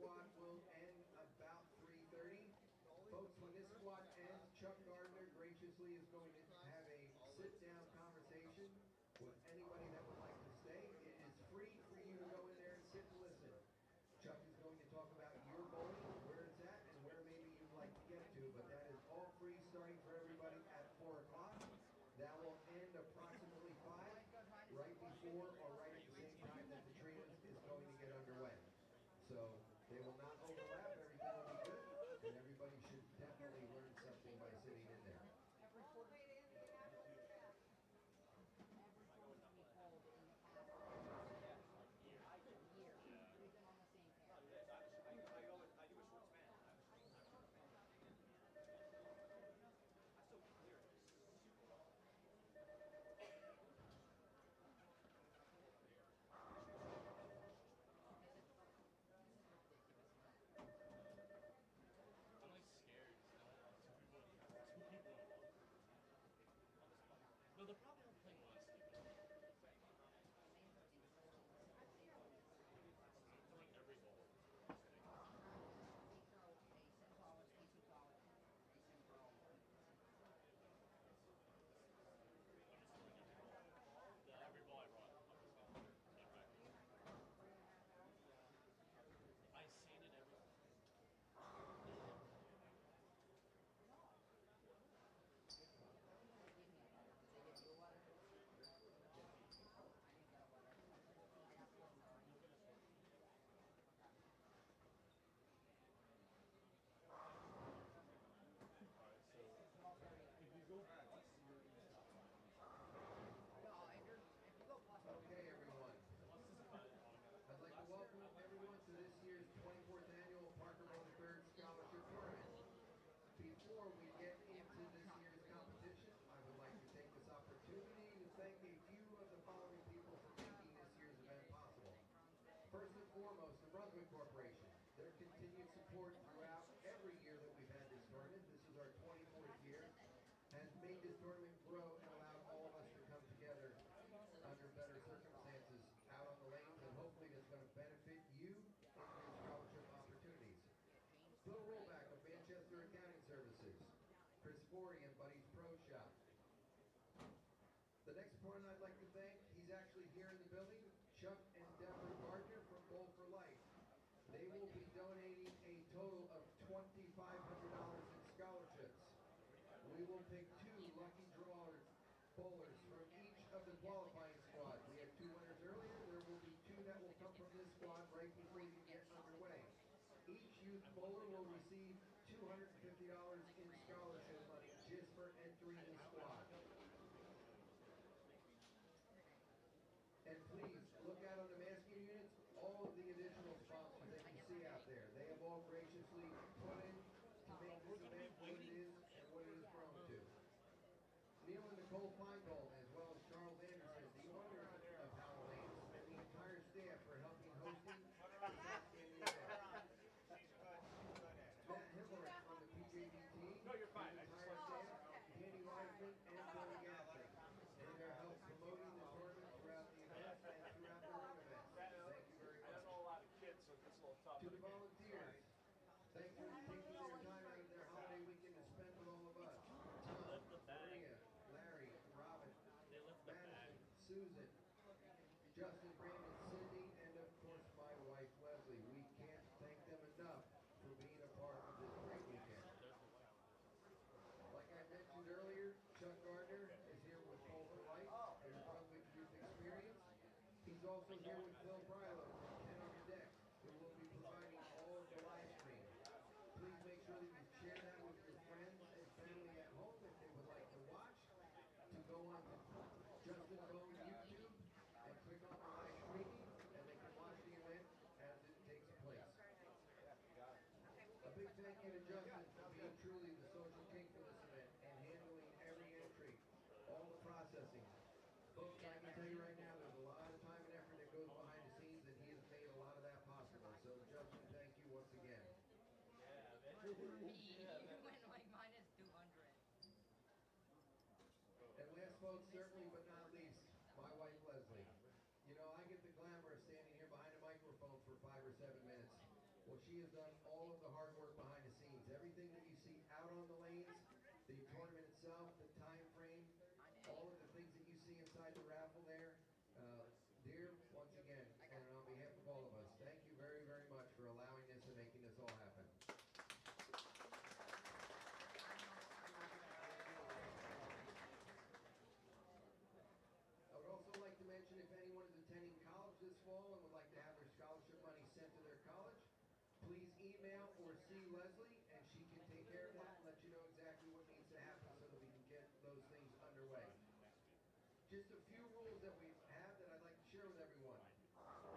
squad will end about 3:30. Folks, when this squad ends, Chuck Gardner graciously is going to have a sit-down conversation with anybody that would like to stay. It is free for you to go in there and sit and listen. Chuck is going to talk about your bowling, where it's at, and where maybe you'd like to get to, but that is all free starting for everybody at 4 o'clock. That will end approximately 5, right before or right at the same time that the training is going to get underway. So they will not overlap, everything will be good, and everybody should definitely learn something by sitting in there. No, they're probably not playing last week. Like every ball. Every ball I brought. I seen it every. Okay, everyone. I'd like to welcome everyone to this year's 24th annual Parker Bohn III Scholarship Tournament. Before we get into this year's competition, I would like to take this opportunity to thank a few of the following people for making this year's event possible. First and foremost, the Brunswick Corporation. Their continued support throughout every year that we've had this tournament, this is our 24th year, has made this tournament grow and allowed all of us to come together under better circumstances out on the lanes, and hopefully that's going to benefit you in your scholarship opportunities. Bill Rollback of Manchester Accounting Services, Chris Forey and Buddy's Pro Shop. The next opponent I'd like to thank, he's actually here in the building, Chuck and Deborah Gardner from Bowl for Life. They will be donating a total of $2,500 in scholarships. We will pick 2 lucky drawers, bowlers from each of the qualifying squads. We had 2 winners earlier. There will be 2 that will come from this squad right before you get underway. Each youth bowler will receive $250 in scholarship money just for entering the squad. And please, look out on the masking units, all of the additional sponsors that you see out there. They have all graciously put in to make this event what it is and what it has grown to. Neil and Nicole Feingold, as well as Charles Anderson, the owner of Halloween, and the entire staff for helping hosting the event. Matt Hillary from the PJBT, no, you're fine. The entire staff, Danny Weisman, and Billy Gaffney, and their help promoting the tournament throughout the event and throughout the ring events. Thank you very much. I know a lot of kids, so it's a little tough. To the volunteers, thanks for taking their time out of their holiday weekend to spend with all of us. Tom, Maria, Larry, Robin, Madison, Susan, Justin, Brandon, Cindy, and of course my wife Leslie. We can't thank them enough for being a part of this great weekend. Like I mentioned earlier, Chuck Gardner is here with Bowl for Life and the Brunswick Youth Experience. He's also here with Phil Brylow from 10 on the Deck, who will be providing all of the live stream. Please make sure that you share that with your friends and family at home if they would like to watch. To go on to Justin Bohn YouTube and click on the live streaming, and they can watch the event as it takes place. A big thank you to Justin for being truly the social king for this event and handling every entry, all the processing. Folks, I can tell you right now, there's a lot of time and effort that goes behind the scenes, and he has made a lot of that possible. So, Justin, thank you once again. Yeah, you went like minus 200. And last, folks, certainly but not least, my wife Leslie. You know, I get the glamour of standing here behind a microphone for 5 or 7 minutes. Well, she has done all of the hard work behind the scenes. Everything that you see out on the lanes, the tournament itself, the time frame, all of the things that you see inside the raffle there. Dear, once again, and on behalf of all of us, thank you very, very much for allowing this and making this all happen. I would also like to mention if anyone is attending college this fall and would like to have their scholarship money sent to their college, please email or see Leslie and she can take care of that and let you know exactly what needs to happen so that we can get those things underway. Just a few rules that we have that I'd like to share with everyone.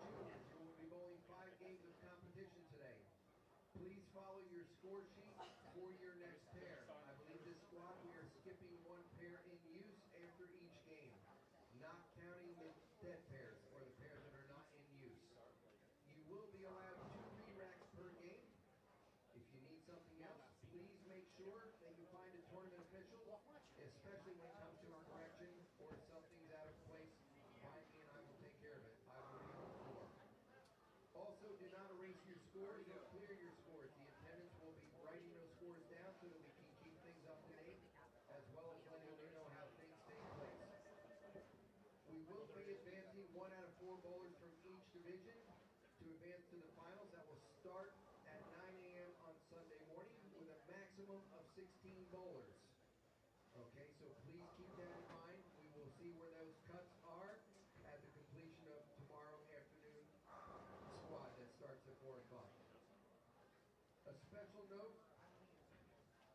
Juniors, we will be bowling 5 games of competition today. Please follow your score sheet for your next pair. I believe this squad we are skipping 1 pair in use after each game, not counting the dead pairs or the pairs that are not in use. You will be allowed 2 re-racks per game. If you need something else, please make sure that you find a tournament official, especially when it comes to a correction or if something's out of place. Find me and I will take care of it. I will be on the floor. Also, do not erase your scores or clear your scores. The attendants will be writing those scores down so that we can keep things up to date, as well as letting you know how things take place. We will be advancing 1 out of 4 bowlers from each division to advance to the finals. That will start at 9 a.m. on Sunday morning with a maximum of 16 bowlers. Okay, so please keep that in mind. We will see where those cuts are at the completion of tomorrow afternoon squad that starts at 4 o'clock. A special note,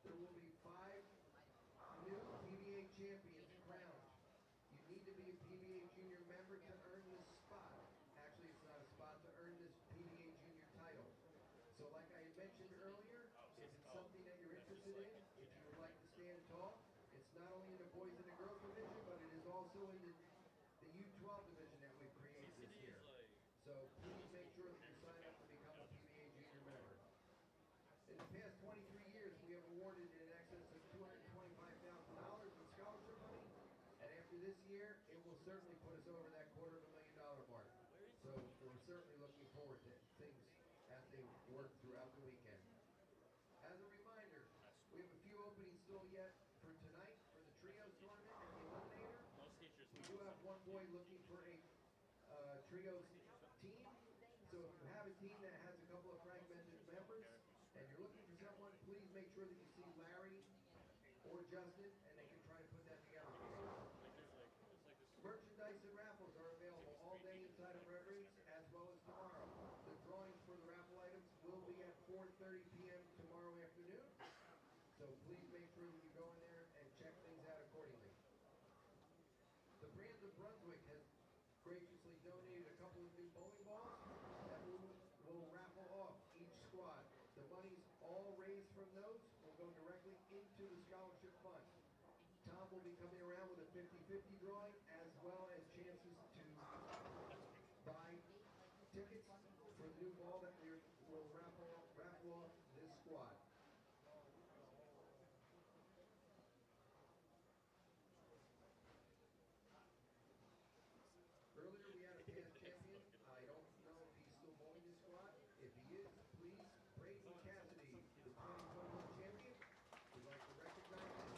there will be 5 new PBA champions crowned. You need to be a PBA junior member to earn this spot. Actually, it's not a spot to earn this PBA junior title. So like I had mentioned earlier, if it's something that you're interested in, if you would like to stand tall, it's not only in the boys and the girls division, but it is also in the U12 division that we've created this year. So please make sure that you sign up to become a PBA junior member. In the past 23 years, we have awarded in excess of $225,000 in scholarship money, and after this year, it will certainly put us over that $250,000 mark. So we're certainly looking forward to things as they work throughout the weekend. As a reminder, we have a few openings still yet for tonight for the trios tournament and the eliminator. We do have one boy looking for a trios team. So if you have a team that has a couple of fragmented members and you're looking for someone, please make sure that you see Larry or Justin and they can try to put that together for you. Merchandise and raffles are available all day inside of Reverence as well as tomorrow. The drawings for the raffle items will be at 4:30 p.m. tomorrow afternoon. So please make sure that you go in there and check things out accordingly. The Brands of Brunswick has graciously donated a couple of new bowling balls that we will raffle off each squad. The monies all raised from those will go directly into the scholarship fund. Tom will be coming around with a 50-50 drawing as well as chances to buy tickets for the new ball that we will raffle off this squad. Earlier we had a past champion. I don't know if he's still bowling this squad. If he is, please, Brayden Cassidy, the 2021 champion. We'd like to recognize him.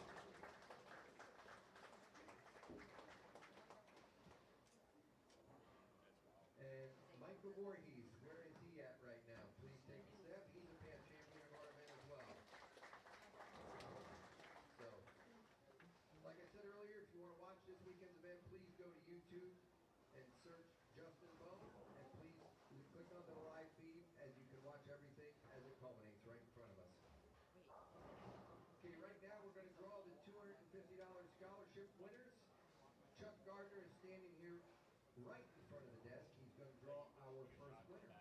And Michael Voorhees, where is he at right now? Please take a step. He's a past champion of our event as well. So, like I said earlier, if you want to watch this weekend's event, please go to YouTube and search Justin Bohn, and please click on the live feed as you can watch everything as it culminates right in front of us. Okay, right now we're going to draw the $250 scholarship winners. Chuck Gardner is standing here right in front of the desk. He's going to draw our first winner.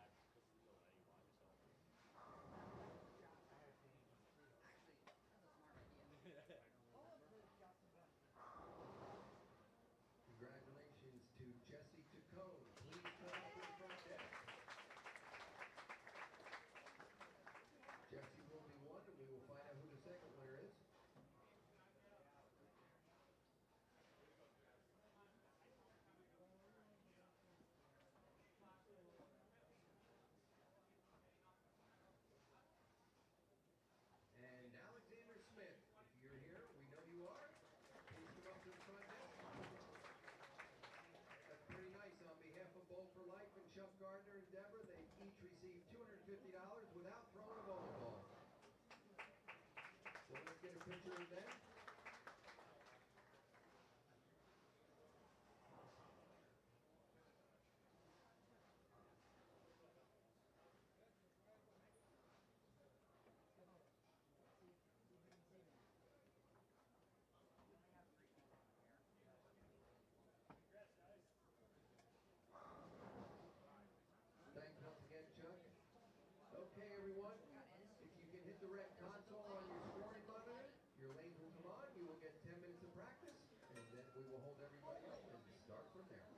Congratulations to Jesse Tacone. Please come up to the front desk. Jesse will be one, and we will find out who the second winner is. without throwing a bowling ball. So let's get a picture of them. Thanks once again, Chuck. Okay, everyone. If you can hit the red console on your scoring monitor, your lanes will come on. You will get 10 minutes of practice, and then we will hold everybody up and start from there.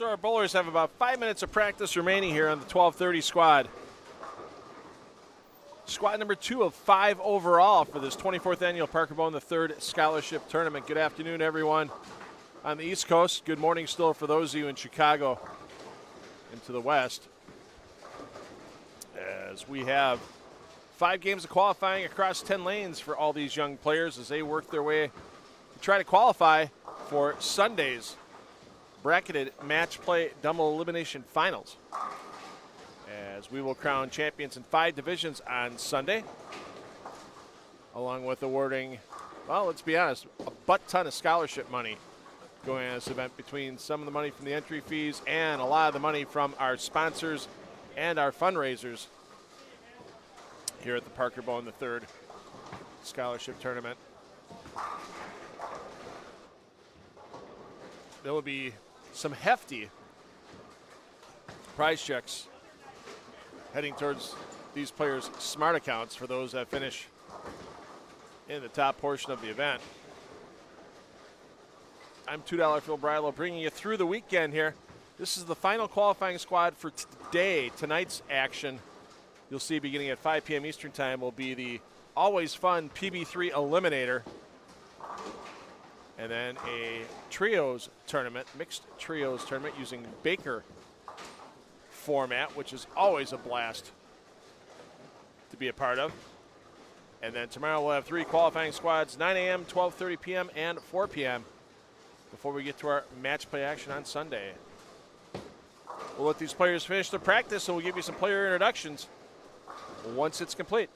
So our bowlers have about 5 minutes of practice remaining here on the 12:30 squad. Squad number 2 of 5 overall for this 24th annual Parker Bohn III Scholarship Tournament. Good afternoon, everyone on the East Coast. Good morning still for those of you in Chicago and to the west. As we have 5 games of qualifying across 10 lanes for all these young players as they work their way to try to qualify for Sunday's bracketed match play double elimination finals, as we will crown champions in 5 divisions on Sunday, along with awarding, well, let's be honest, a butt ton of scholarship money going on this event, between some of the money from the entry fees and a lot of the money from our sponsors and our fundraisers here at the Parker Bohn III Scholarship Tournament. There will be some hefty prize checks heading towards these players' smart accounts for those that finish in the top portion of the event. I'm $2 Phil Brylow, bringing you through the weekend here. This is the final qualifying squad for today. Tonight's action, you'll see beginning at 5 p.m. Eastern Time, will be the always fun PB3 Eliminator, and then a trios tournament, mixed trios tournament using Baker format, which is always a blast to be a part of. And then tomorrow we'll have 3 qualifying squads, 9 a.m., 12:30 p.m., and 4 p.m. before we get to our match play action on Sunday. We'll let these players finish their practice, and we'll give you some player introductions once it's complete.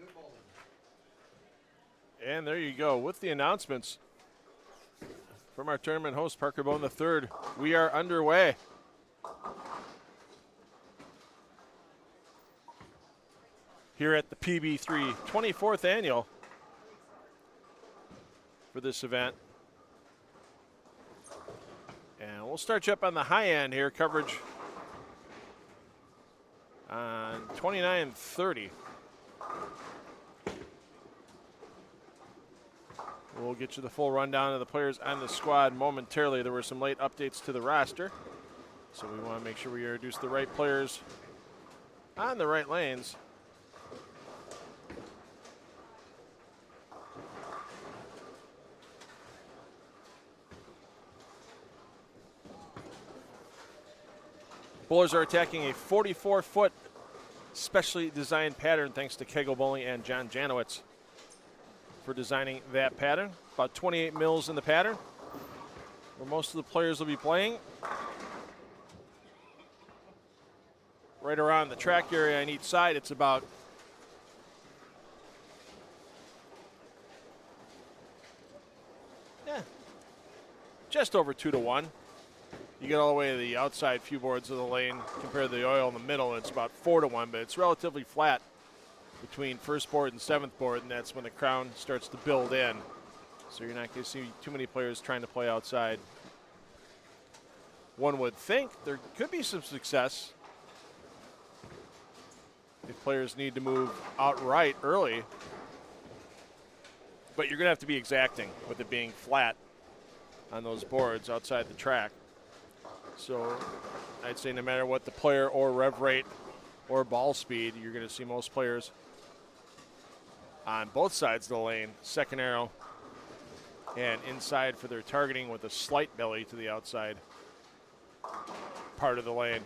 Good bowling. And there you go with the announcements from our tournament host, Parker Bohn III. We are underway. Here at the PB3 24th annual for this event. And we'll start you up on the high end here, coverage on 29:30. We'll get you the full rundown of the players on the squad momentarily. There were some late updates to the roster, so we want to make sure we introduce the right players on the right lanes. Bowlers are attacking a 44-foot specially designed pattern thanks to Kegel Bowling and John Janowitz for designing that pattern. About 28 mils in the pattern, where most of the players will be playing. Right around the track area on each side, it's about just over 2 to 1. You get all the way to the outside few boards of the lane compared to the oil in the middle, it's about 4 to 1, but it's relatively flat between first board and seventh board, and that's when the crown starts to build in. So you're not going to see too many players trying to play outside. One would think there could be some success if players need to move outright early, but you're going to have to be exacting with it being flat on those boards outside the track. So I'd say no matter what the player or rev rate or ball speed, you're going to see most players on both sides of the lane, second arrow and inside for their targeting with a slight belly to the outside part of the lane.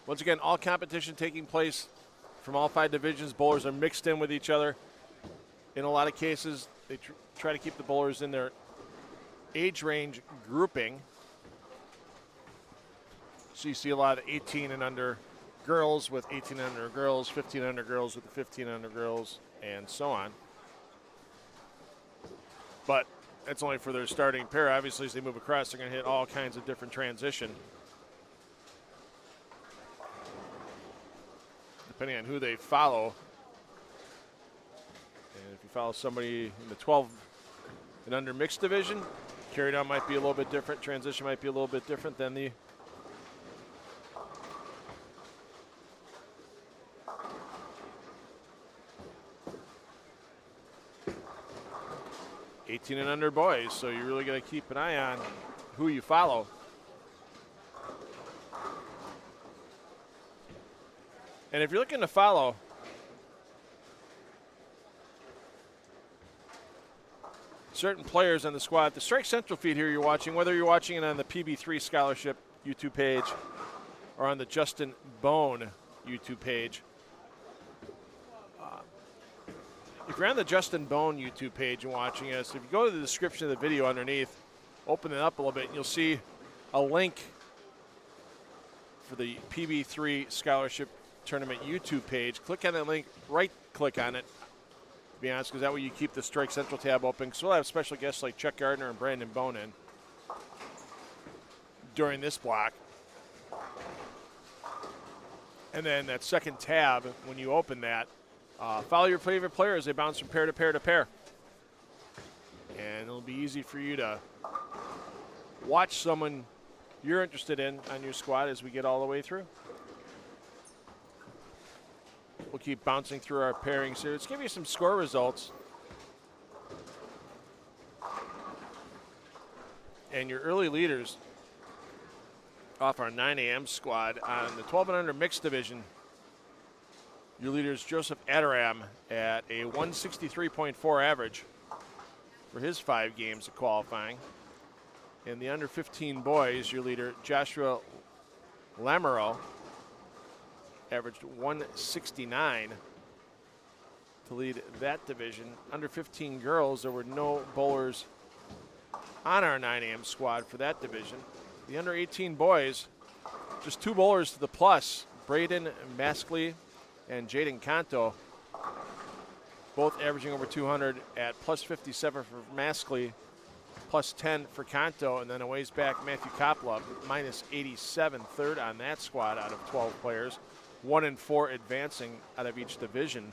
Once again, all competition taking place from all 5 divisions. Bowlers are mixed in with each other. In a lot of cases, they try to keep the bowlers in their age range grouping. So you see a lot of 18 and under girls with 18 and under girls, 15 and under girls with the 15 and under girls, and so on. But that's only for their starting pair. Obviously, as they move across, they're going to hit all kinds of different transition, depending on who they follow. And if you follow somebody in the 12 and under mixed division, carry down might be a little bit different, transition might be a little bit different than the 18 and under boys, so you really got to keep an eye on who you follow. And if you're looking to follow certain players on the squad, the Strike Central feed here you're watching, whether you're watching it on the PB3 Scholarship YouTube page or on the Justin Bohn YouTube page. If you're on the Justin Bohn YouTube page and watching us, if you go to the description of the video underneath, open it up a little bit, and you'll see a link for the PB3 Scholarship Tournament YouTube page. Click on that link, right-click on it, to be honest, because that way you keep the Strike Central tab open. So we'll have special guests like Chuck Gardner and Brandon Bohn in during this block. And then that second tab, when you open that, follow your favorite player as they bounce from pair to pair to pair. And it'll be easy for you to watch someone you're interested in on your squad as we get all the way through. We'll keep bouncing through our pairings here. Let's give you some score results. And your early leaders off our 9 a.m. squad on the 12 and under mixed division. Your leader is Joseph Aderam at a 163.4 average for his 5 games of qualifying. In the under 15 boys, your leader, Joshua Lamoureux, averaged 169 to lead that division. Under 15 girls, there were no bowlers on our 9 a.m. squad for that division. The under 18 boys, just 2 bowlers to the plus. Braden Maskley and Jaden Canto, both averaging over 200 at plus 57 for Maskley, plus 10 for Canto, and then a ways back, Matthew Kopla, minus 87, third on that squad out of 12 players. 1 and 4 advancing out of each division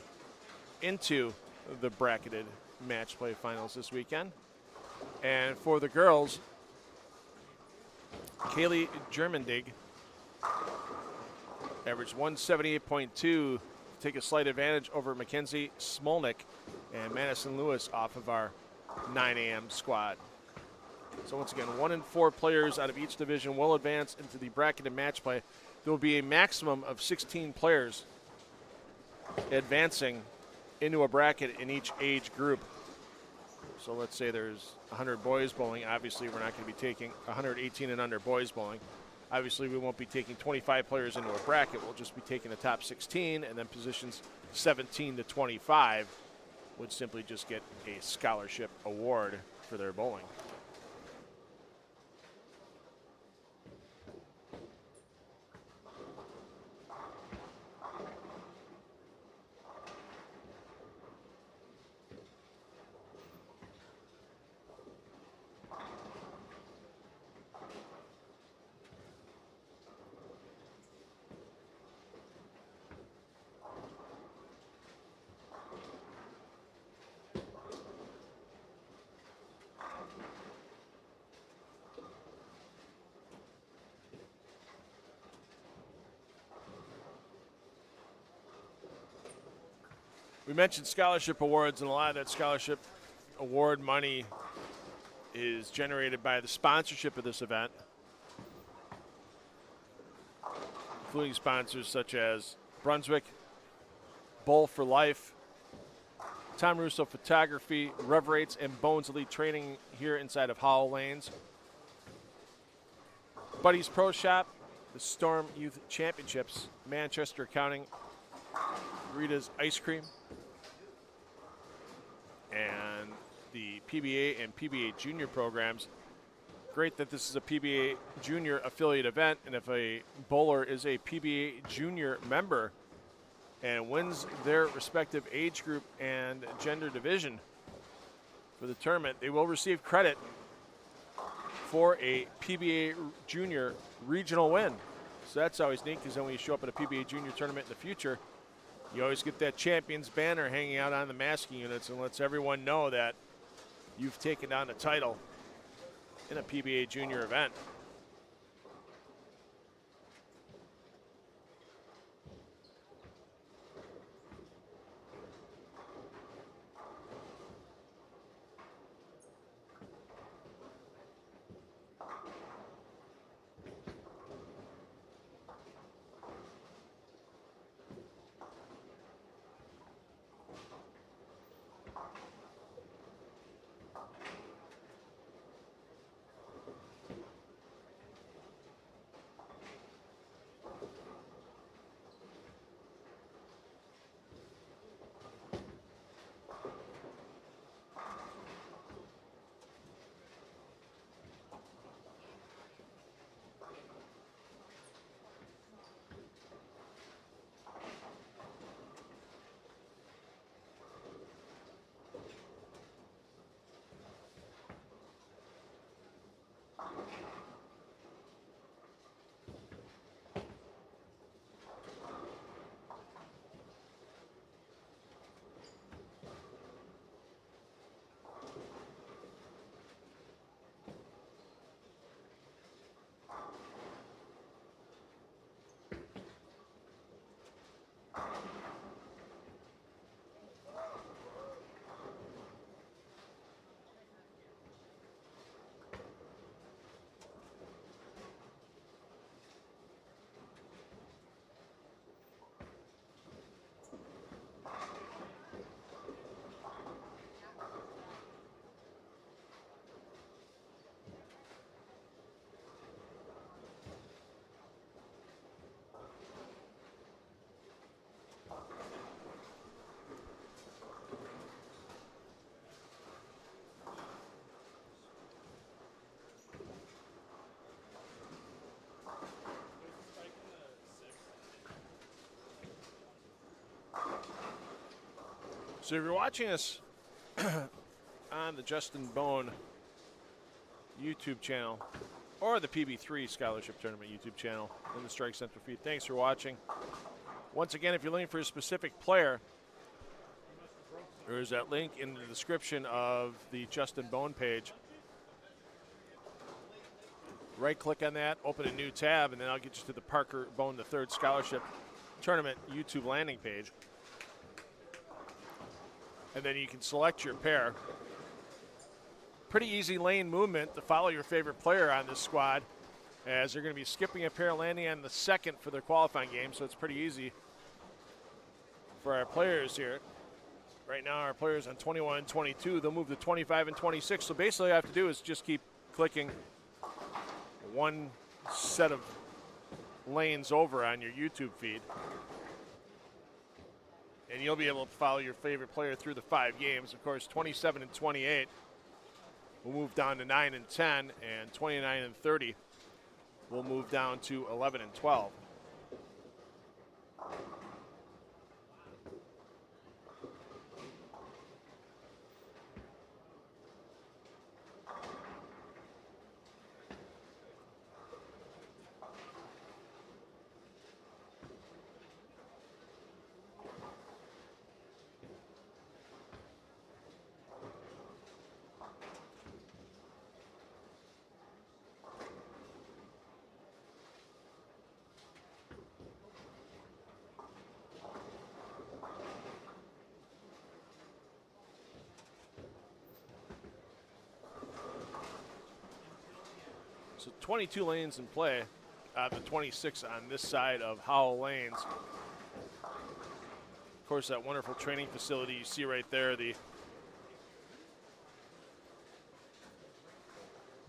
into the bracketed match play finals this weekend. And for the girls, Kaylee Germendig averaged 178.2 to take a slight advantage over Mackenzie Smolnick and Madison Lewis off of our 9 a.m. squad. So once again, 1 and 4 players out of each division will advance into the bracketed match play. There will be a maximum of 16 players advancing into a bracket in each age group. So let's say there's 100 boys bowling. Obviously, we're not going to be taking 118 and under boys bowling. Obviously, we won't be taking 25 players into a bracket. We'll just be taking the top 16, and then positions 17 to 25 would simply just get a scholarship award for their bowling. We mentioned scholarship awards, and a lot of that scholarship award money is generated by the sponsorship of this event, including sponsors such as Brunswick, Bowl for Life, Tom Russo Photography, Rev Rates, and Bohn's Elite Training here inside of Howell Lanes, Buddy's Pro Shop, the Storm Youth Championships, Manchester Accounting, Rita's Ice Cream, and the PBA and PBA Junior programs. Great that this is a PBA Junior affiliate event, and if a bowler is a PBA Junior member and wins their respective age group and gender division for the tournament, they will receive credit for a PBA Junior regional win. So that's always neat, because then when you show up at a PBA Junior tournament in the future, you always get that champion's banner hanging out on the masking units and lets everyone know that you've taken down the title in a PBA Junior event. So if you're watching us on the Justin Bohn YouTube channel or the PB3 Scholarship Tournament YouTube channel in the Strike Central feed, thanks for watching. Once again, if you're looking for a specific player, there's that link in the description of the Justin Bohn page. Right-click on that, open a new tab, and then I'll get you to the Parker Bohn III Scholarship Tournament YouTube landing page. And then you can select your pair. Pretty easy lane movement to follow your favorite player on this squad, as they're going to be skipping a pair, landing on the second for their qualifying game, so it's pretty easy for our players here. Right now our players on 21 and 22, they'll move to 25 and 26, so basically all you have to do is just keep clicking one set of lanes over on your YouTube feed, and you'll be able to follow your favorite player through the 5 games. Of course, 27 and 28 will move down to 9 and 10, and 29 and 30 will move down to 11 and 12. So 22 lanes in play, the 26 on this side of Howell Lanes. Of course, that wonderful training facility you see right there, the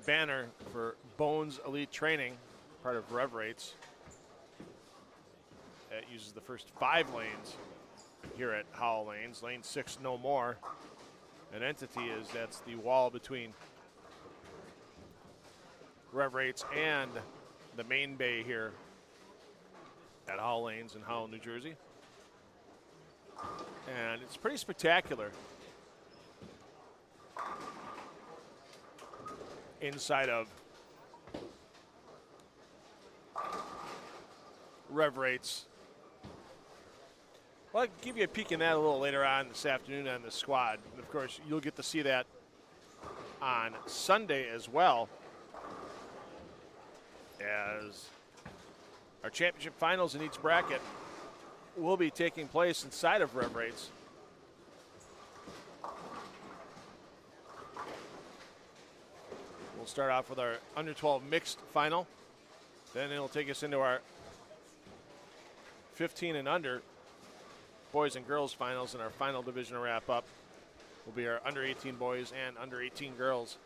banner for Bohn's Elite Training, part of Rev Rates. That uses the first 5 lanes here at Howell Lanes. Lane 6, no more. An entity is that's the wall between Rev Rates and the main bay here at Howell Lanes in Howell, New Jersey. And it's pretty spectacular inside of Rev Rates. Well, I'll give you a peek in that a little later on this afternoon on the squad. And of course, you'll get to see that on Sunday as well, as our championship finals in each bracket will be taking place inside of Rev Rates. We'll start off with our under 12 mixed final. Then it'll take us into our 15 and under boys and girls finals, and our final division to wrap up will be our under 18 boys and under 18 girls.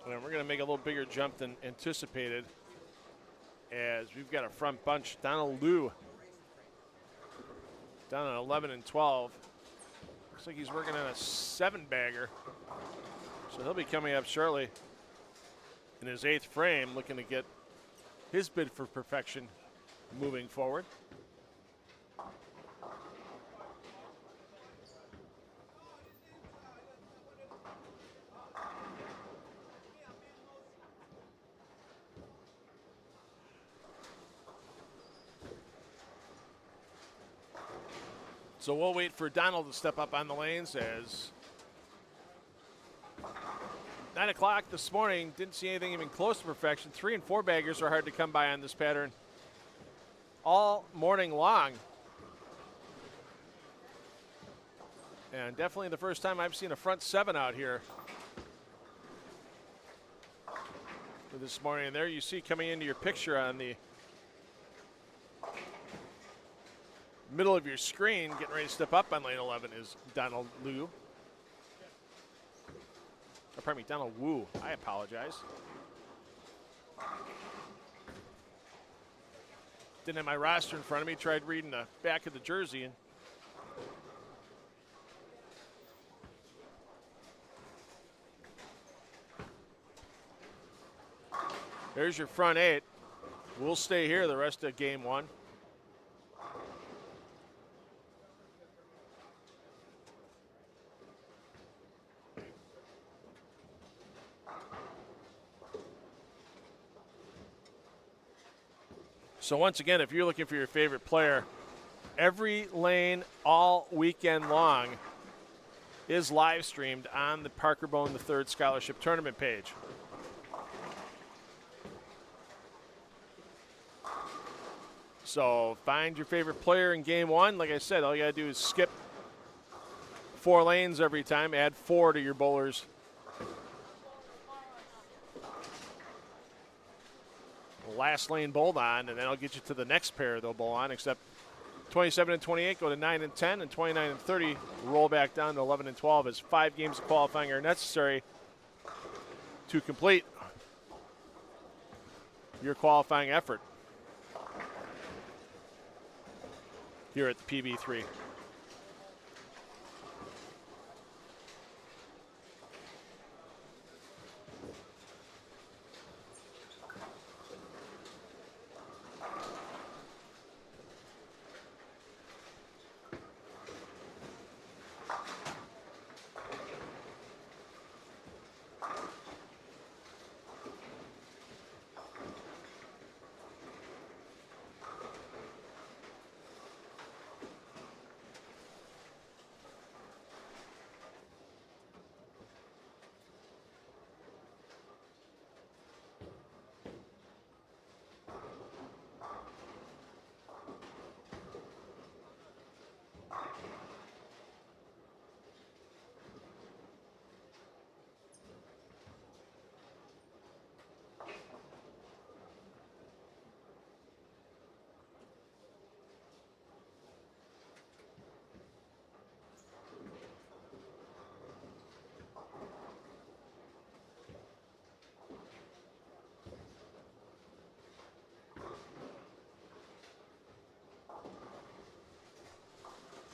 And we're going to make a little bigger jump than anticipated, as we've got a front bunch. Donald Liu down at 11 and 12. Looks like he's working on a 7-bagger. So he'll be coming up shortly in his 8th frame, looking to get his bid for perfection moving forward. So we'll wait for Donald to step up on the lanes, as 9 o'clock this morning, didn't see anything even close to perfection. 3 and 4 baggers are hard to come by on this pattern all morning long. And definitely the first time I've seen a front 7 out here this morning. And there you see coming into your picture on the middle of your screen, getting ready to step up on lane 11, is Donald Liu. Oh, pardon me, Donald Wu. I apologize. Didn't have my roster in front of me. Tried reading the back of the jersey, and There's your front 8. We'll stay here the rest of game 1. So once again, if you're looking for your favorite player, every lane all weekend long is live streamed on the Parker Bohn III Scholarship Tournament page. So find your favorite player in game 1. Like I said, all you got to do is skip 4 lanes every time, add 4 to your bowlers. Last lane bowled on, and then I'll get you to the next pair they'll bowl on, except 27 and 28 go to 9 and 10, and 29 and 30 roll back down to 11 and 12 as 5 games of qualifying are necessary to complete your qualifying effort here at the PB3.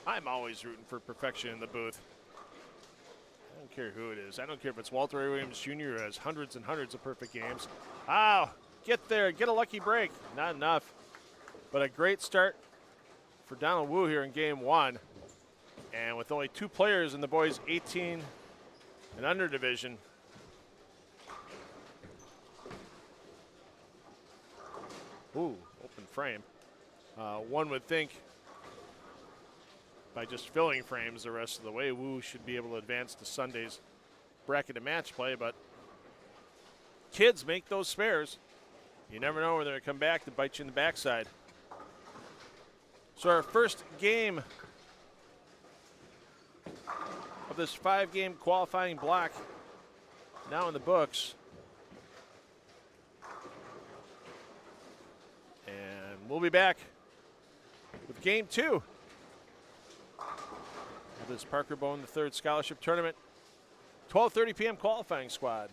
I'm always rooting for perfection in the booth. I don't care who it is. I don't care if it's Walter A. Williams Jr. who has hundreds and hundreds of perfect games. Get there, get a lucky break. Not enough. But a great start for Donald Wu here in game 1. And with only 2 players in the boys 18 and under division, ooh, open frame. One would think by just filling frames the rest of the way, Wu should be able to advance to Sunday's bracket and match play, but kids make those spares. You never know when they're going to come back to bite you in the backside. So our first game of this 5-game qualifying block now in the books. And we'll be back with game 2 of this Parker Bohn III Scholarship Tournament. 12:30 p.m. qualifying squad.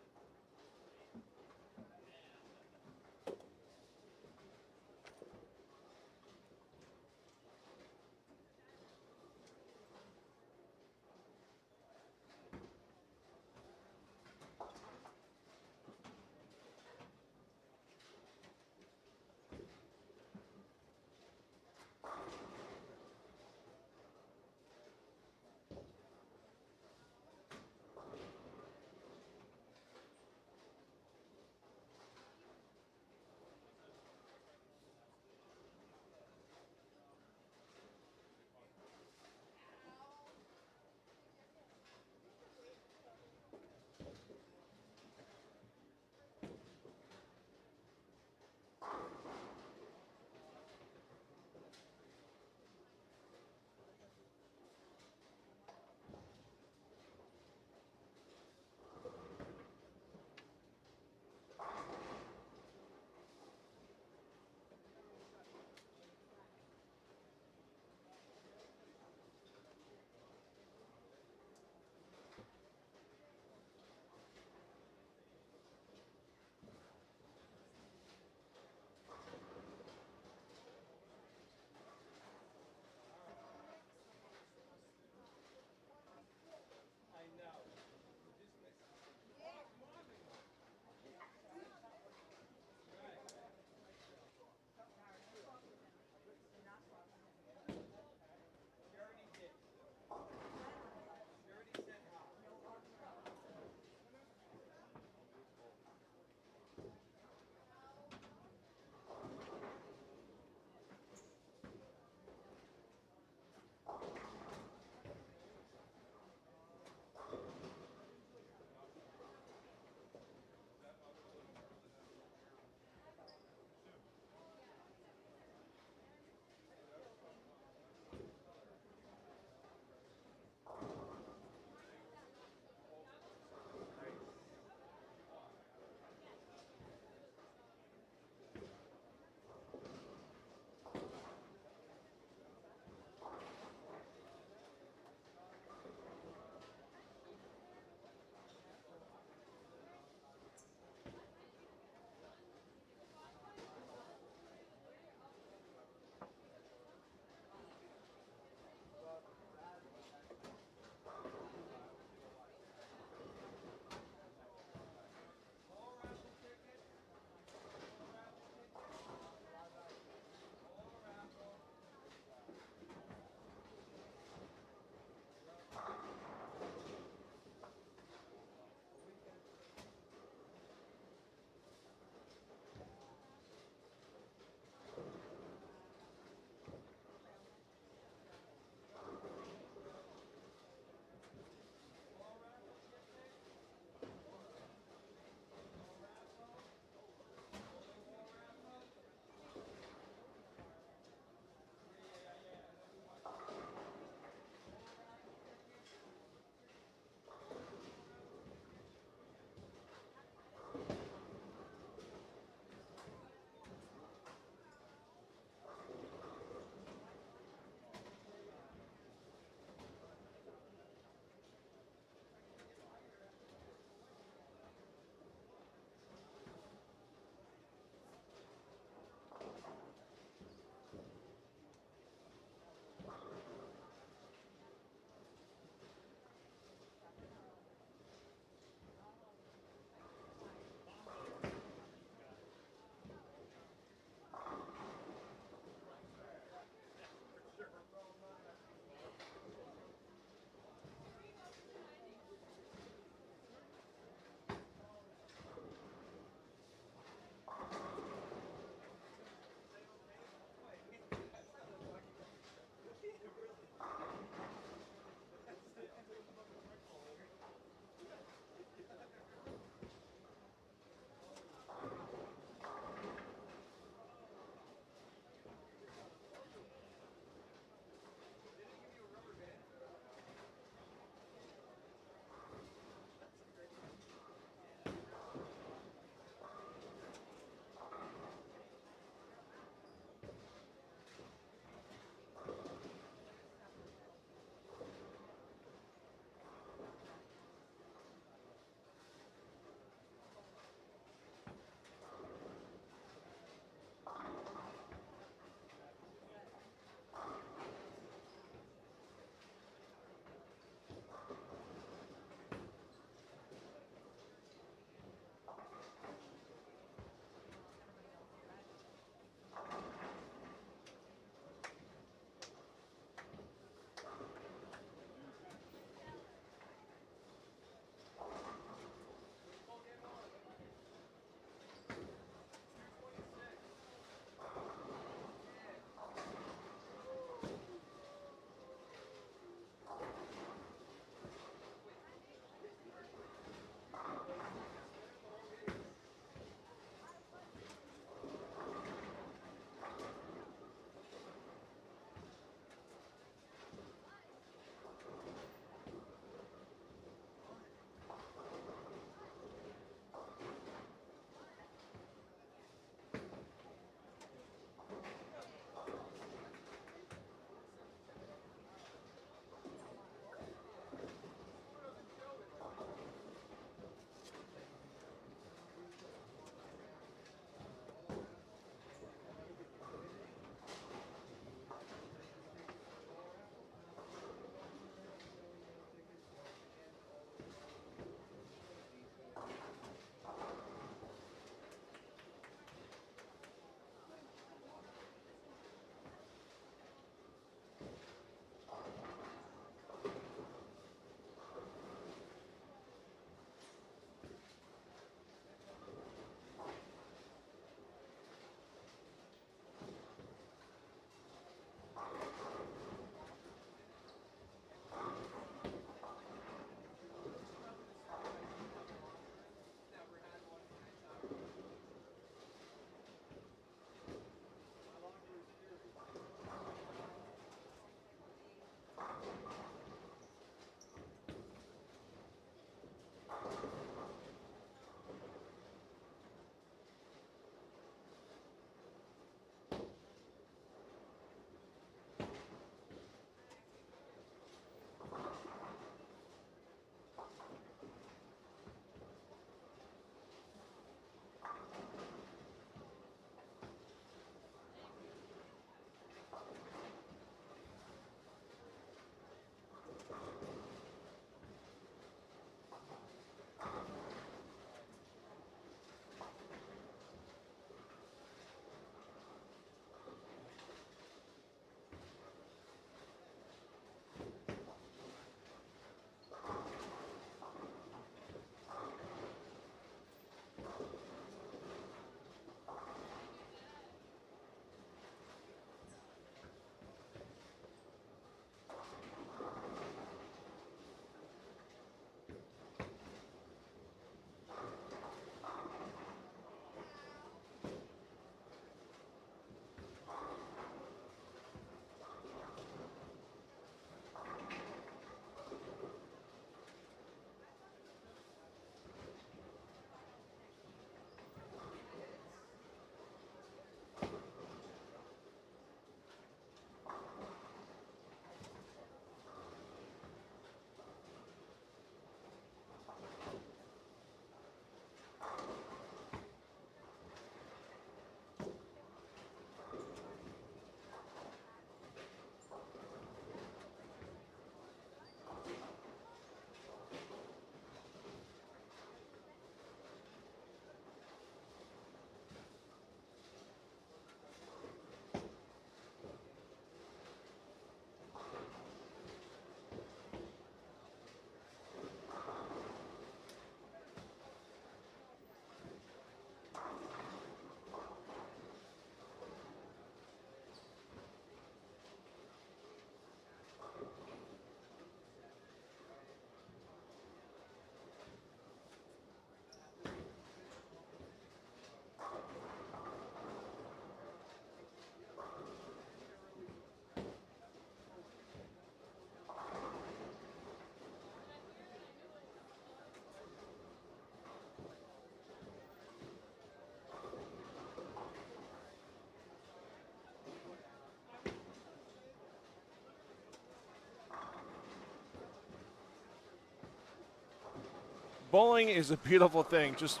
bowling is a beautiful thing. Just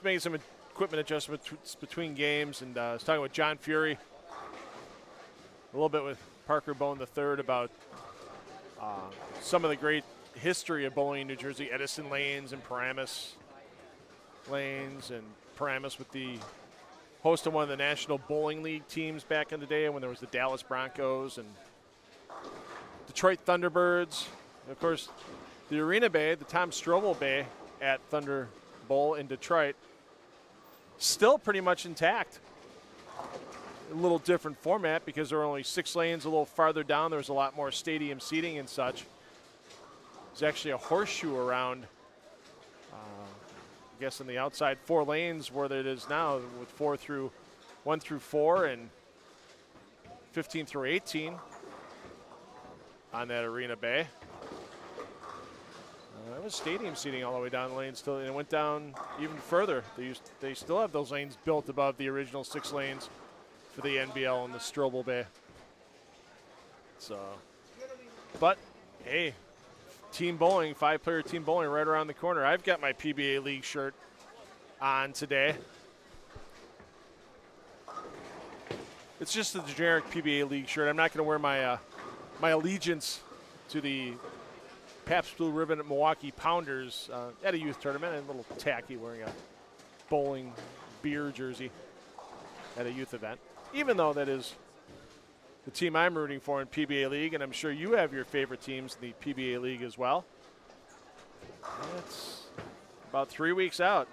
making some equipment adjustments between games, and I was talking with John Fury a little bit with Parker Bohn III about some of the great history of bowling in New Jersey, Edison lanes and Paramus lanes, and Paramus with the host of one of the National Bowling League teams back in the day when there was the Dallas Broncos and Detroit Thunderbirds. And of course, the Arena Bay, the Tom Strobel Bay at Thunder Bowl in Detroit, still pretty much intact. A little different format because there are only 6 lanes a little farther down. There was a lot more stadium seating and such. There's actually a horseshoe around, I guess, in the outside 4 lanes where it is now, with 1 through 4 and 15 through 18 on that Arena Bay. There was stadium seating all the way down the lane still, and it went down even further. They still have those lanes built above the original 6 lanes for the NBL and the Strobel Bay. So, but hey, team bowling, 5-player team bowling right around the corner. I've got my PBA League shirt on today. It's just a generic PBA League shirt. I'm not going to wear my my allegiance to the Pabst Blue Ribbon at Milwaukee Pounders at a youth tournament. And a little tacky wearing a bowling beer jersey at a youth event, even though that is the team I'm rooting for in PBA League, and I'm sure you have your favorite teams in the PBA League as well. It's about 3 weeks out.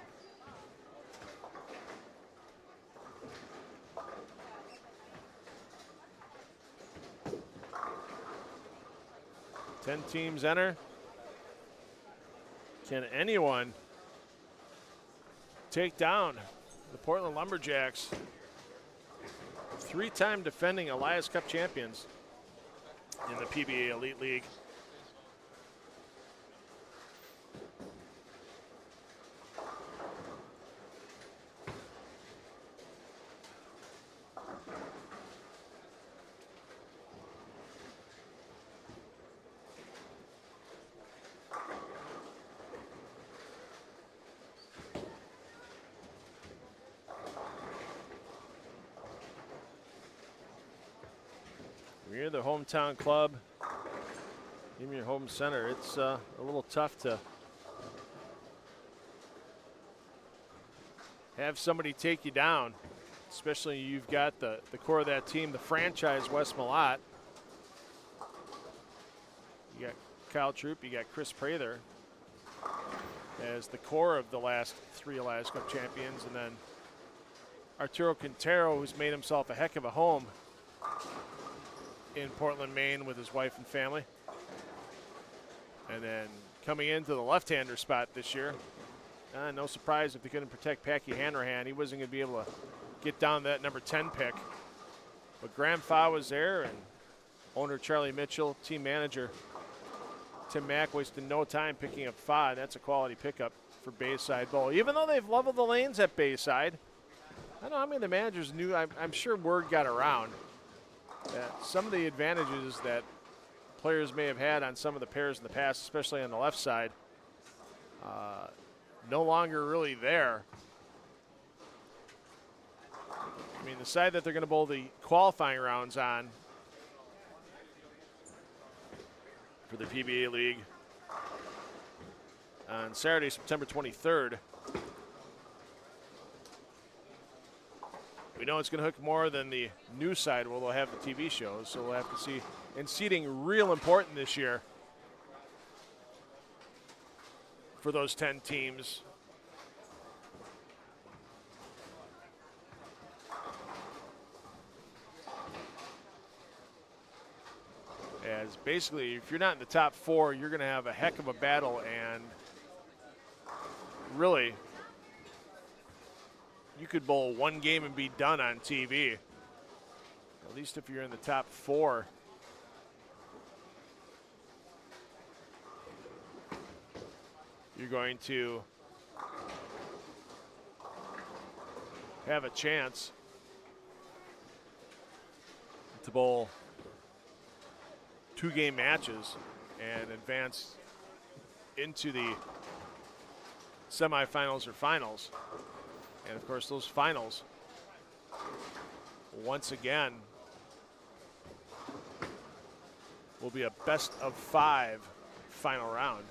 Ten teams enter. Can anyone take down the Portland Lumberjacks, 3-time defending Elias Cup champions in the PBA Elite League? You're the hometown club, in your home center. It's a little tough to have somebody take you down, especially you've got the core of that team, the franchise West Malott. You got Kyle Troop, you got Chris Prather as the core of the last 3 Elias Cup champions, and then Arturo Quintero, who's made himself a heck of a home in Portland, Maine with his wife and family. And then coming into the left-hander spot this year, no surprise if they couldn't protect Packy Hanrahan. He wasn't going to be able to get down that number 10 pick. But Graham Fa was there, and owner Charlie Mitchell, team manager Tim Mack wasted no time picking up Fa. That's a quality pickup for Bayside Bowl. Even though they've leveled the lanes at Bayside, I don't know how many of the managers knew. I'm sure word got around that some of the advantages that players may have had on some of the pairs in the past, especially on the left side, no longer really there. I mean, the side that they're going to bowl the qualifying rounds on for the PBA League on Saturday, September 23rd. We know it's going to hook more than the new side where they'll have the TV shows, so we'll have to see. And seating real important this year for those 10 teams. As basically, if you're not in the top 4, you're going to have a heck of a battle, and really, you could bowl one game and be done on TV. At least if you're in the top 4. You're going to have a chance to bowl 2-game matches and advance into the semifinals or finals. And of course, those finals, once again, will be a best of 5 final round.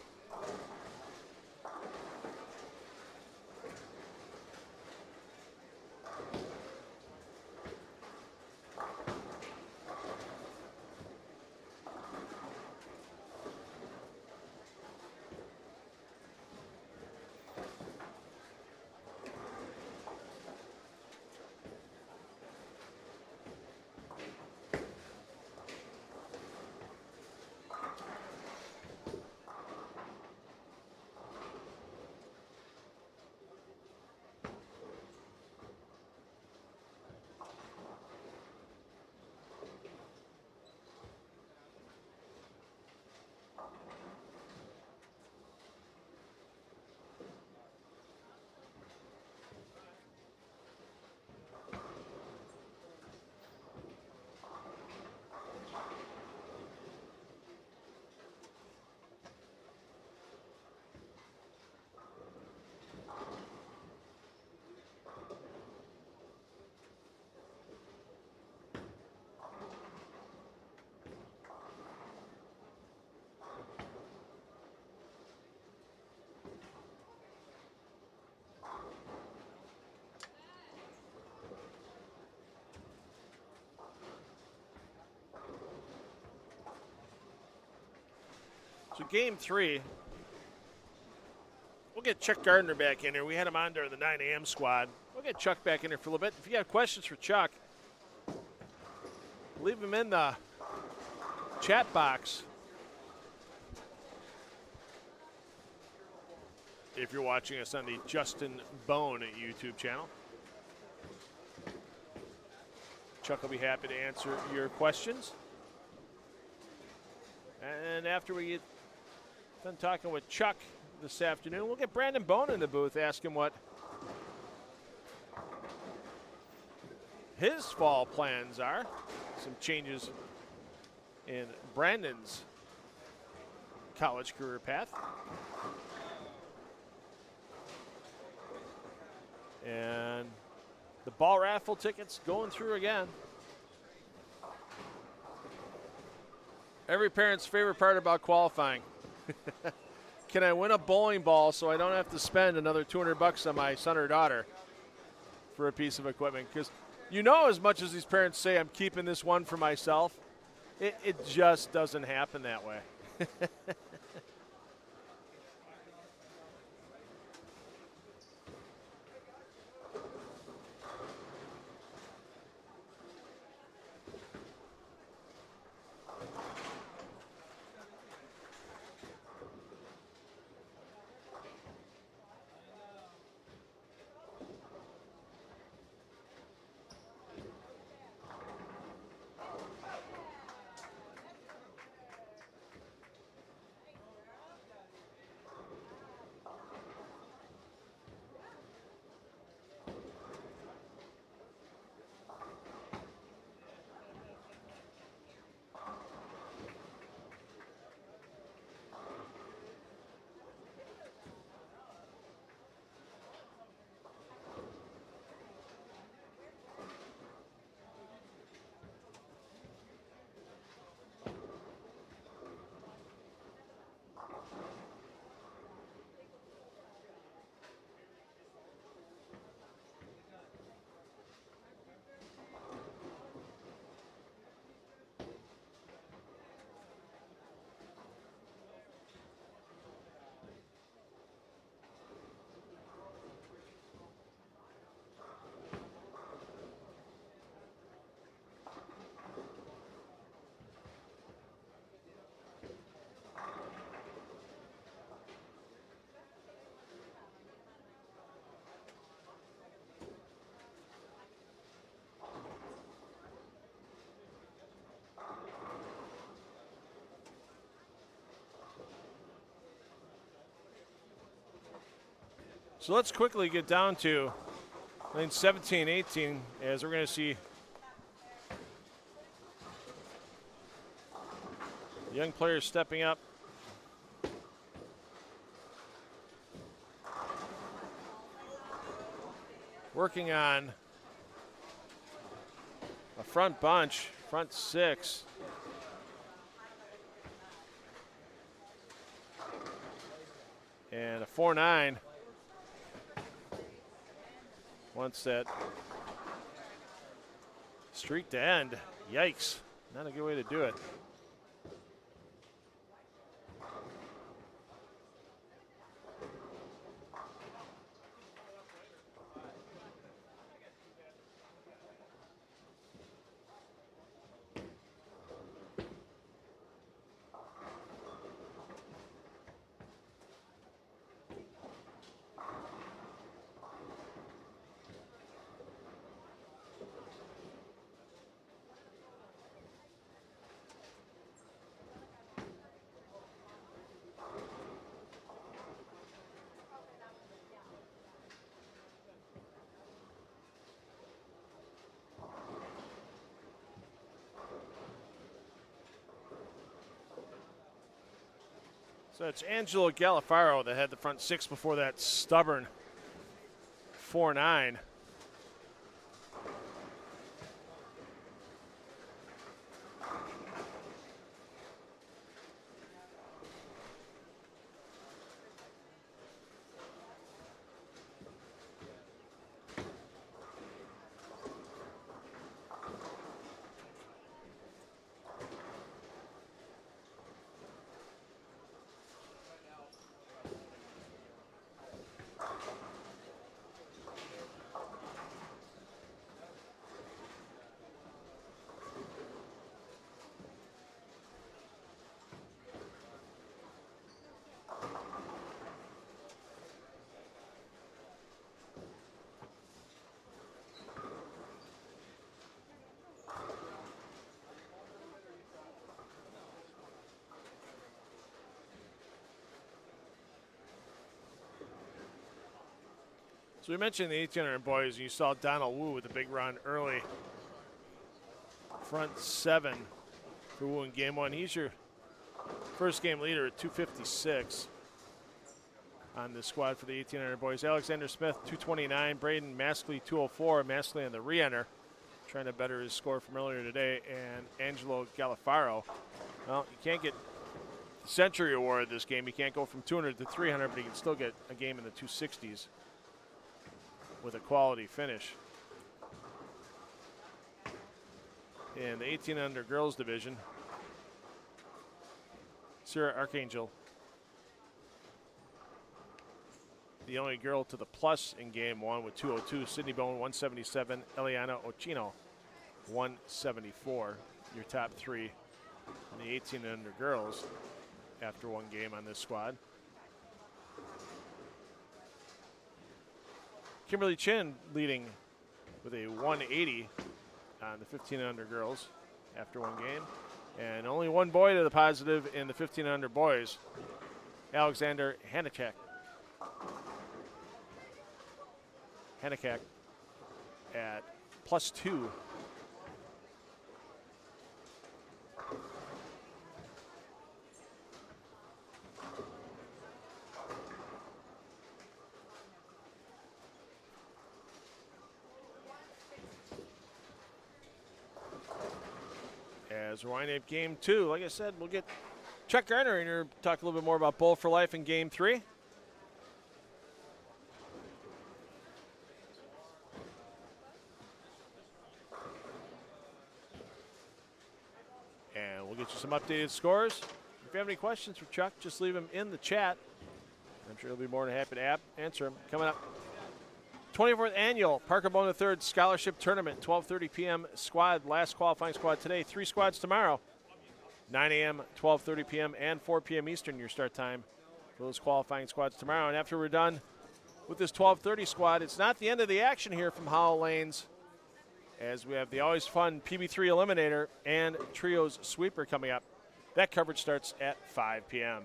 So game 3, we'll get Chuck Gardner back in here. We had him on during the 9 a.m. squad. We'll get Chuck back in here for a little bit. If you got questions for Chuck, leave them in the chat box. If you're watching us on the Justin Bohn YouTube channel, Chuck will be happy to answer your questions. And after we get done talking with Chuck this afternoon, we'll get Brandon Bohn in the booth, ask him what his fall plans are. Some changes in Brandon's college career path. And the ball raffle tickets going through again. Every parent's favorite part about qualifying. Can I win a bowling ball so I don't have to spend another $200 on my son or daughter for a piece of equipment? Because you know, as much as these parents say I'm keeping this one for myself, it just doesn't happen that way. So let's quickly get down to lane 17, 18, as we're going to see young players stepping up working on a front bunch, front 6. And a 4-9. Wants that streak to end. Yikes. Not a good way to do it. So it's Angelo Galafaro that had the front 6 before that stubborn 4-9. So we mentioned the 1800 boys, and you saw Donald Wu with a big run early. Front 7 for Wu in game 1. He's your first game leader at 256 on the squad for the 1800 boys. Alexander Smith, 229. Braden Maskley, 204. Maskley on the re-enter, trying to better his score from earlier today. And Angelo Galafaro. Well, you can't get the Century Award this game. You can't go from 200 to 300, but you can still get a game in the 260s with a quality finish. In the 1800 girls division, Sarah Archangel, the only girl to the plus in game 1 with 202. Sydney Bohn, 177. Eliana Ochino, 174. Your top 3 in the 1800 girls after one game on this squad. Kimberly Chin leading with a 180 on the 1500 girls after one game. And only one boy to the positive in the 1500 boys, Alexander Hanakak. Hanakak at +2. As we wind up game 2, like I said, we'll get Chuck Garner in here to talk a little bit more about Bowl for Life in game 3. And we'll get you some updated scores. If you have any questions for Chuck, just leave them in the chat. I'm sure he'll be more than happy to answer them. Coming up, 24th Annual Parker Bohn III Scholarship Tournament, 12:30 p.m. squad, last qualifying squad today. 3 squads tomorrow, 9 a.m., 12:30 p.m., and 4 p.m. Eastern, your start time for those qualifying squads tomorrow. And after we're done with this 12:30 squad, it's not the end of the action here from Howell Lanes, as we have the always fun PB3 Eliminator and Trios Sweeper coming up. That coverage starts at 5 p.m.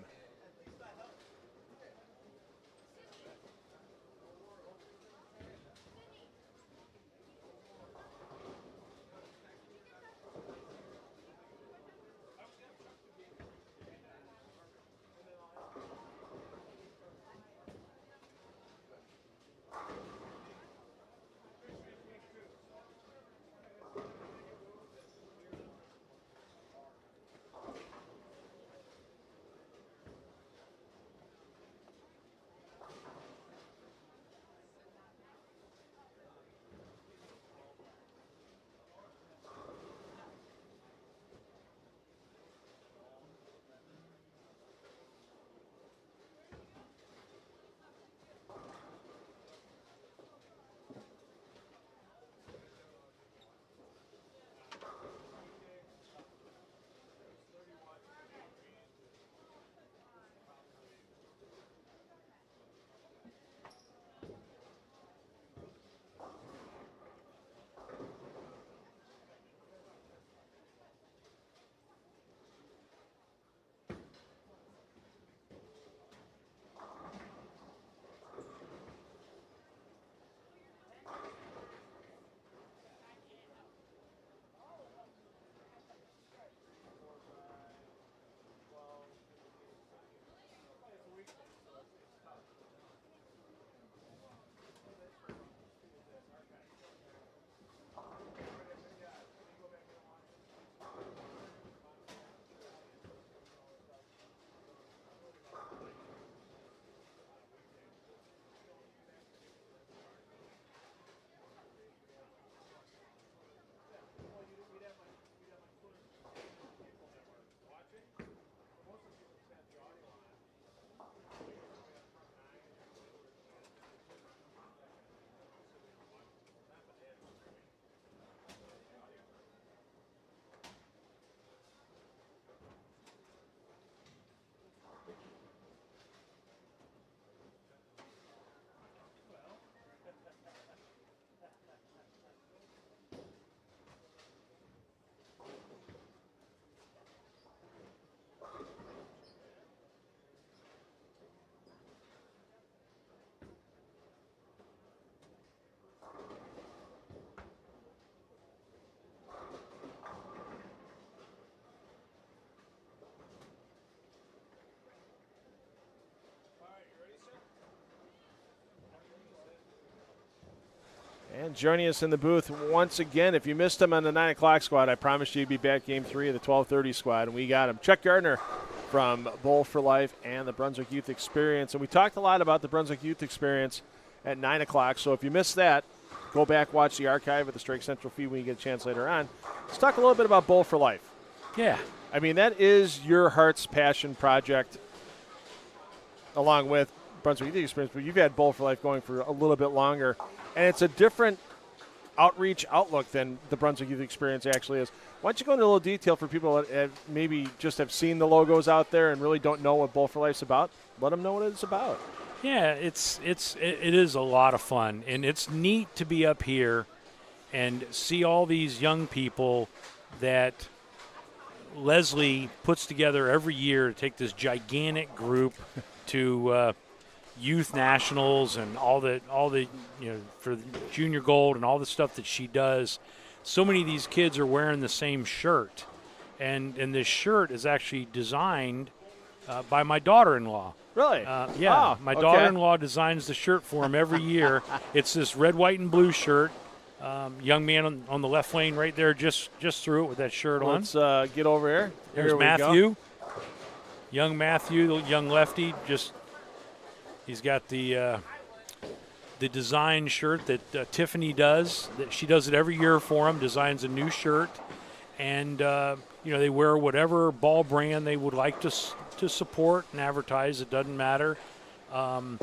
joining us in the booth once again. If you missed him on the 9 o'clock squad, I promised you he'd be back game 3 of the 12:30 squad, and we got him. Chuck Gardner from Bowl for Life and the Brunswick Youth Experience. And we talked a lot about the Brunswick Youth Experience at 9 o'clock, so if you missed that, go back, watch the archive of the Strike Central feed when you get a chance later on. Let's talk a little bit about Bowl for Life. Yeah. I mean, that is your heart's passion project along with Brunswick Youth Experience, but you've had Bowl for Life going for a little bit longer, and it's a different outreach outlook than the Brunswick Youth Experience actually is. Why don't you go into a little detail for people that have maybe just have seen the logos out there and really don't know what Bowl for Life's about? Let them know what it's about. Yeah, it is a lot of fun, and it's neat to be up here and see all these young people that Leslie puts together every year to take this gigantic group to youth nationals and all the for junior gold and all the stuff that she does. So many of these kids are wearing the same shirt, and this shirt is actually designed by my daughter-in-law. Really? Yeah, my daughter-in-law designs the shirt for him every year. It's this red, white, and blue shirt. Young man on the left lane right there just threw it with that shirt on. Let's get over here. There's Here we Matthew. go. Young Matthew, the young lefty, he's got the design shirt that Tiffany does. That she does it every year for him, designs a new shirt. And, they wear whatever ball brand they would like to support and advertise. It doesn't matter. But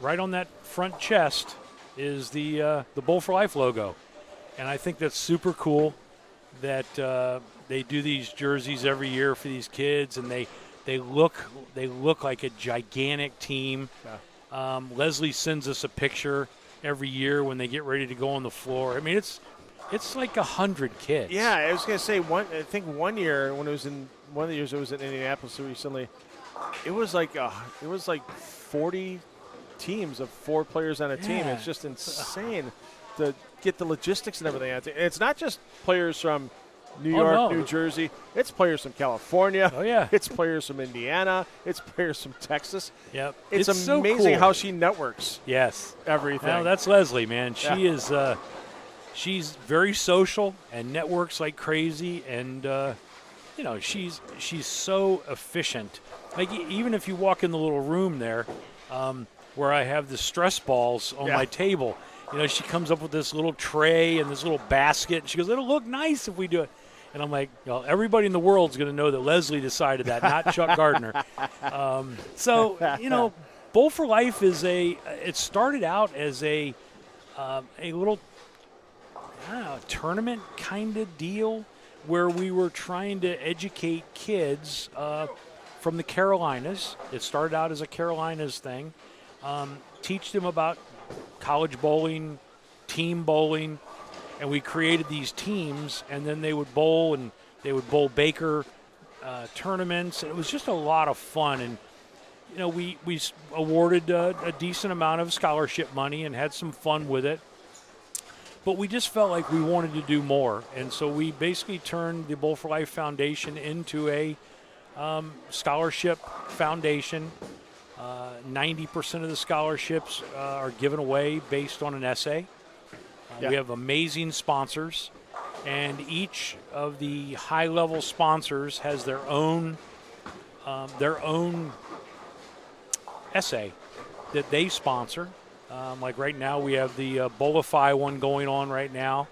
right on that front chest is the Bowl for Life logo. And I think that's super cool that they do these jerseys every year for these kids, and they look like a gigantic team. Yeah. Leslie sends us a picture every year when they get ready to go on the floor. I mean, it's like 100 kids. Yeah, I was gonna say I think one year when it was in one of the years it was in Indianapolis recently, it was like 40 teams of 4 players on a team. It's just insane to get the logistics and everything out there. And it's not just players from New York, New Jersey. It's players from California. Oh, yeah. It's players from Indiana. It's players from Texas. Yep. It's so amazing cool how she networks. Yes. Everything. Well, that's Leslie, man. She is she's very social and networks like crazy, and she's so efficient. Like even if you walk in the little room there, where I have the stress balls on my table, she comes up with this little tray and this little basket. And she goes, "It'll look nice if we do it." And I'm like, everybody in the world's going to know that Leslie decided that, not Chuck Gardner. Bowl for Life is it started out as a little tournament kind of deal where we were trying to educate kids from the Carolinas. It started out as a Carolinas thing. Teach them about college bowling, team bowling, and we created these teams, and then they would bowl, and they would bowl Baker tournaments. And it was just a lot of fun, and we awarded a decent amount of scholarship money and had some fun with it. But we just felt like we wanted to do more, and so we basically turned the Bowl for Life Foundation into a scholarship foundation. 90% of the scholarships are given away based on an essay. We have amazing sponsors, and each of the high-level sponsors has their own essay that they sponsor. Like right now, we have the Bowlify one going on right now.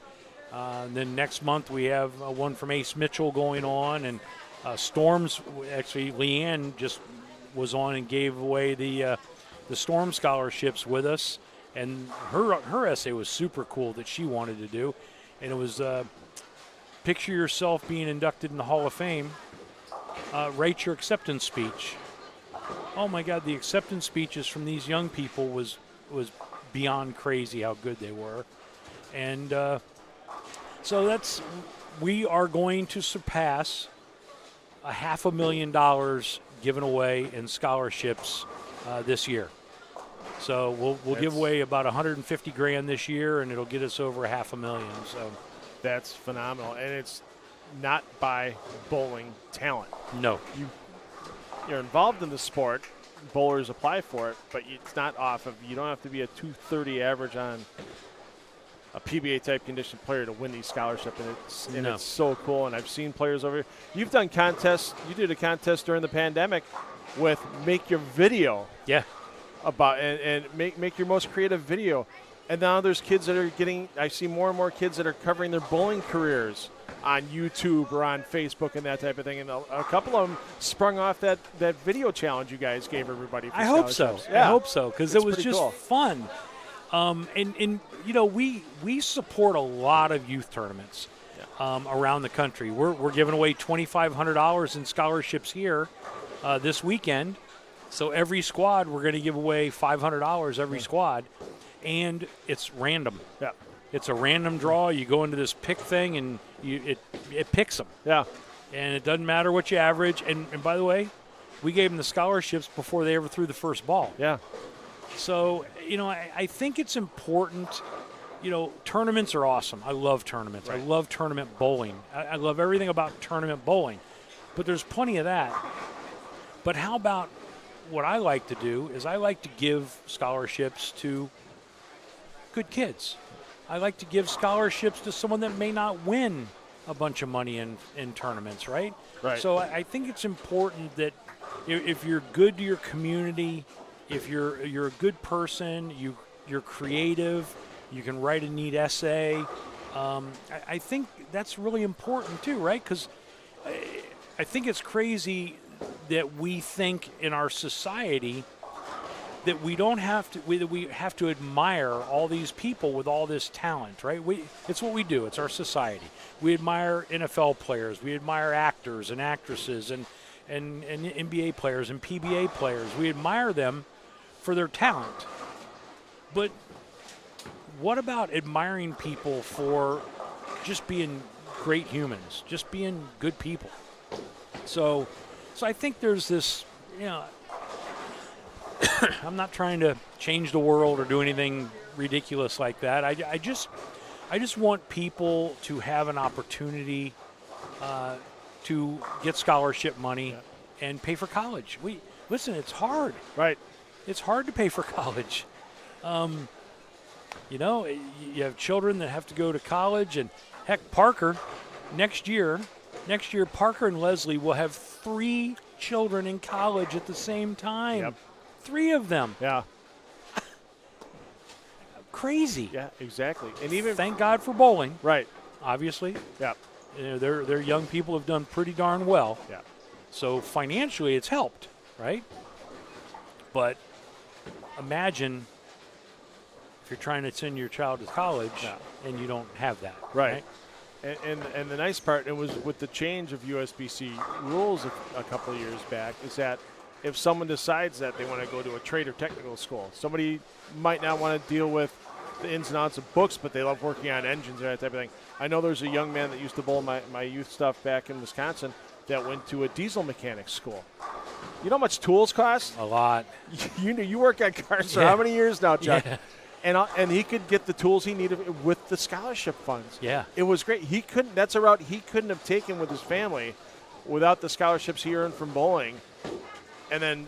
Then next month, we have one from Ace Mitchell going on, and Storms. Actually, Leanne just was on and gave away the Storm scholarships with us, and her essay was super cool that she wanted to do, and it was picture yourself being inducted in the Hall of Fame. Write your acceptance speech. Oh my God, the acceptance speeches from these young people was beyond crazy how good they were, and so we are going to surpass $500,000 given away in scholarships this year. So we'll give away about $150,000 this year, and it'll get us over $500,000. So that's phenomenal, and it's not by bowling talent. No, you're involved in the sport, bowlers apply for it, but it's not off of. You don't have to be a 230 average on a PBA type condition player to win these scholarships, and it's so cool. And I've seen players over here. You've done contests. You did a contest during the pandemic with make your video. Yeah. About and make your most creative video. And now there's kids that are getting. I see more and more kids that are covering their bowling careers on YouTube or on Facebook and that type of thing. And a couple of them sprung off that video challenge you guys gave everybody. For I hope so. Yeah. I hope so, because it was just cool. fun. And you know, we support a lot of youth tournaments around the country. We're giving away $2,500 in scholarships here this weekend. So every squad, we're going to give away $500 every squad, and it's random. Yeah, it's a random draw. You go into this pick thing, and it picks them. Yeah, and it doesn't matter what you average. And by the way, we gave them the scholarships before they ever threw the first ball. Yeah. So, you know, I think it's important. You know, tournaments are awesome. I love tournaments. Right. I love tournament bowling. I love everything about tournament bowling. But there's plenty of that. But how about what I like to do is I like to give scholarships to good kids. I like to give scholarships to someone that may not win a bunch of money in tournaments, right? Right. So I think it's important that if you're good to your community, if you're a good person, you're creative, you can write a neat essay. I think that's really important too, right? Because I think it's crazy that we think in our society that we don't have to, we have to admire all these people with all this talent, right? It's what we do. It's our society. We admire NFL players. We admire actors and actresses and NBA players and PBA players. We admire them for their talent. But what about admiring people for just being great humans, just being good people? So I think there's this, you know, I'm not trying to change the world or do anything ridiculous like that. I just want people to have an opportunity to get scholarship money and pay for college. Listen, it's hard. Right. It's hard to pay for college. You know, you have children that have to go to college, and heck, Parker, next year, Parker and Leslie will have 3 children in college at the same time. Yep. 3 of them. Yeah. Crazy. Yeah, exactly. And even thank God for bowling. Right. Obviously. Yeah. You know, their young people have done pretty darn well. Yeah. So financially, it's helped, right? But imagine if you're trying to send your child to college and you don't have that. Right. And the nice part, it was with the change of USBC rules a couple of years back, is that if someone decides that they want to go to a trade or technical school, somebody might not want to deal with the ins and outs of books, but they love working on engines and that type of thing. I know there's a young man that used to bowl my youth stuff back in Wisconsin that went to a diesel mechanics school. You know how much tools cost? A lot. You work on cars for how many years now, Chuck? Yeah. And he could get the tools he needed with the scholarship funds. Yeah. It was great. That's a route he couldn't have taken with his family without the scholarships he earned from bowling. And then,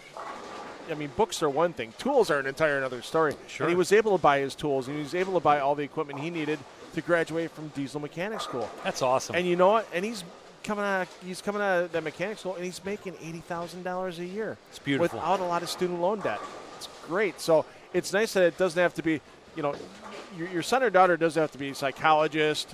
I mean, books are one thing. Tools are an entire another story. Sure. And he was able to buy his tools, and he was able to buy all the equipment he needed to graduate from diesel mechanic school. That's awesome. And you know what? And he's coming out of that mechanic school, and he's making $80,000 a year. It's beautiful. Without a lot of student loan debt. It's great. So it's nice that it doesn't have to be, you know, your son or daughter doesn't have to be a psychologist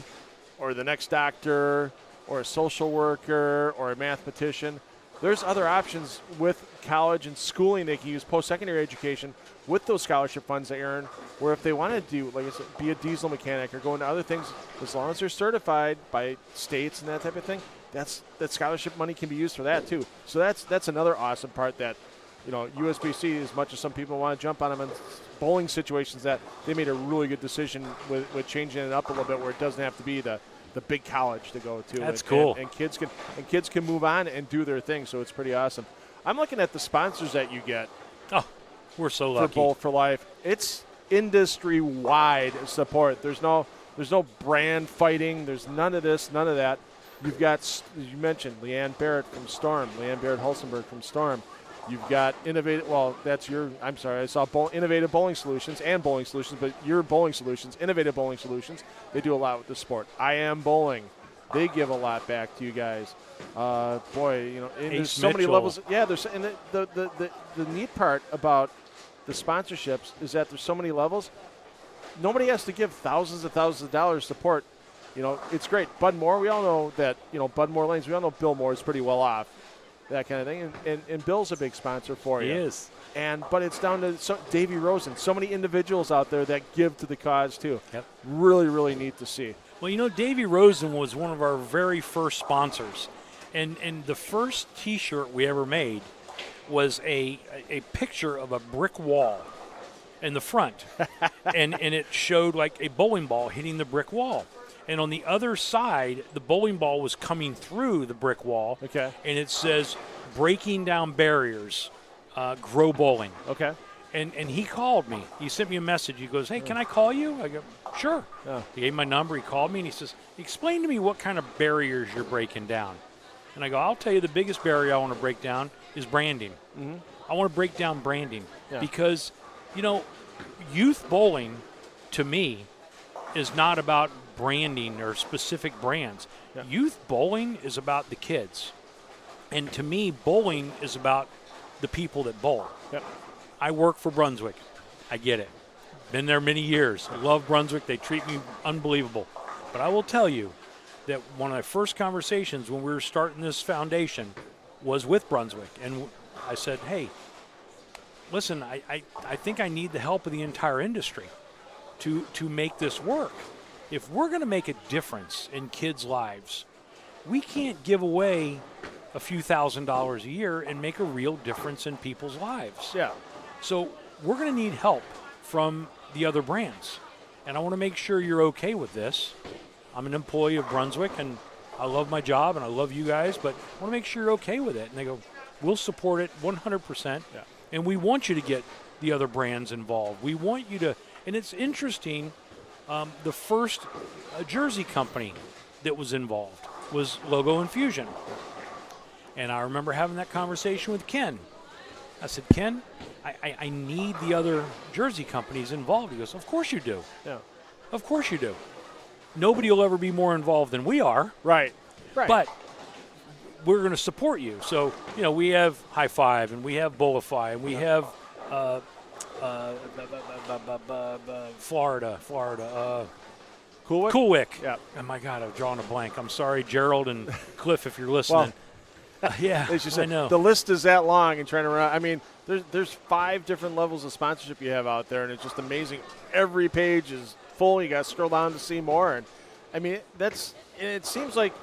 or the next doctor or a social worker or a mathematician. There's other options with college and schooling they can use, post-secondary education, with those scholarship funds they earn, where if they want to do, like I said, be a diesel mechanic or go into other things, as long as they're certified by states and that type of thing, that scholarship money can be used for that too. So that's another awesome part that, you know, USBC, as much as some people want to jump on them in bowling situations, that they made a really good decision with changing it up a little bit where it doesn't have to be the big college to go to. That's cool. And kids can move on and do their thing, so it's pretty awesome. I'm looking at the sponsors that you get. Oh, we're so lucky. For Bowl for Life. It's industry-wide support. There's no brand fighting. There's none of this, none of that. You've got, as you mentioned, Leanne Barrett from Storm, Leanne Barrett Hulsenberg from Storm. You've got innovative. Well, that's your. I'm sorry. I saw innovative bowling solutions and bowling solutions, but your bowling solutions, innovative bowling solutions, they do a lot with the sport. I Am Bowling, they give a lot back to you guys. Boy, you know, and there's so many levels. Yeah, there's and the neat part about the sponsorships is that there's so many levels. Nobody has to give thousands of dollars support. You know, it's great. Bud Moore, we all know that. You know, Bud Moore Lanes. We all know Bill Moore is pretty well off. That kind of thing, and Bill's a big sponsor for you. He is. But it's down to Davey Rosen. So many individuals out there that give to the cause too. Yep. Really, really neat to see. Well, you know, Davey Rosen was one of our very first sponsors, and the first T-shirt we ever made was a picture of a brick wall in the front, and it showed like a bowling ball hitting the brick wall. And on the other side, the bowling ball was coming through the brick wall. Okay. And it says, breaking down barriers, grow bowling. Okay. And he called me. He sent me a message. He goes, hey, can I call you? I go, sure. Yeah. He gave me my number. He called me, and he says, explain to me what kind of barriers you're breaking down. And I go, I'll tell you the biggest barrier I want to break down is branding. Mm-hmm. I want to break down branding Yeah. because, you know, youth bowling, to me, is not about branding or specific brands. Yeah. Youth bowling is about the kids. And to me, bowling is about the people that bowl. Yep. I work for Brunswick. I get it. Been there many years. I love Brunswick. They treat me unbelievable. But I will tell you that one of my first conversations when we were starting this foundation was with Brunswick. And I said, hey, listen, I think I need the help of the entire industry to make this work. If we're going to make a difference in kids' lives, we can't give away a few $1,000s a year and make a real difference in people's lives. Yeah. So we're going to need help from the other brands. And I want to make sure you're okay with this. I'm an employee of Brunswick, and I love my job, and I love you guys, but I want to make sure you're okay with it. And they go, we'll support it 100%. Yeah. And we want you to get the other brands involved. We want you to, and it's interesting, the first jersey company that was involved was Logo Infusion. And I remember having that conversation with Ken. I said, Ken, I need the other jersey companies involved. He goes, of course you do. Yeah. Of course you do. Nobody will ever be more involved than we are. Right. Right. But we're going to support you. So, you know, we have High Five, and we have Bullify, and we have Florida. Coolwick. Yeah. Oh, my God, I've drawn a blank. I'm sorry, Gerald and Cliff, if you're listening. Yeah, As you said, I know. the list is that long and trying to run. I mean, there's 5 different levels of sponsorship you have out there, and it's just amazing. Every page is full. You got to scroll down to see more. And I mean, it seems like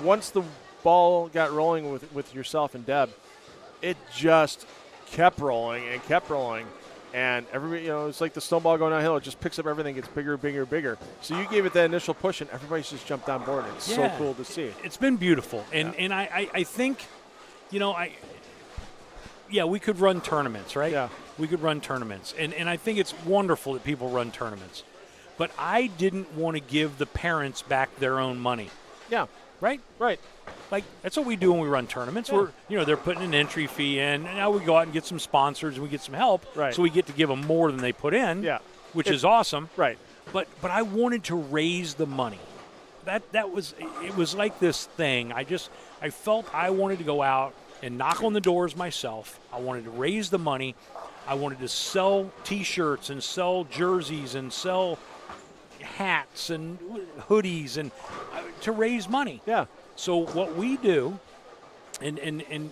once the ball got rolling with yourself and Deb, it just kept rolling and kept rolling. And everybody, you know, it's like the snowball going downhill. It just picks up everything, gets bigger, bigger, bigger. So you gave it that initial push, and everybody's just jumped on board. It's so cool to see. It's been beautiful. And I think, you know, we could run tournaments, right? Yeah. We could run tournaments. And I think it's wonderful that people run tournaments. But I didn't want to give the parents back their own money. Yeah. Right? Right. Like, that's what we do when we run tournaments. Yeah. They're putting an entry fee in, and now we go out and get some sponsors and we get some help. Right. So we get to give them more than they put in. Yeah. Which is awesome. Right. But I wanted to raise the money. It was like this thing. I felt I wanted to go out and knock on the doors myself. I wanted to raise the money. I wanted to sell T-shirts and sell jerseys and sell hats and hoodies and to raise money. Yeah. So what we do, and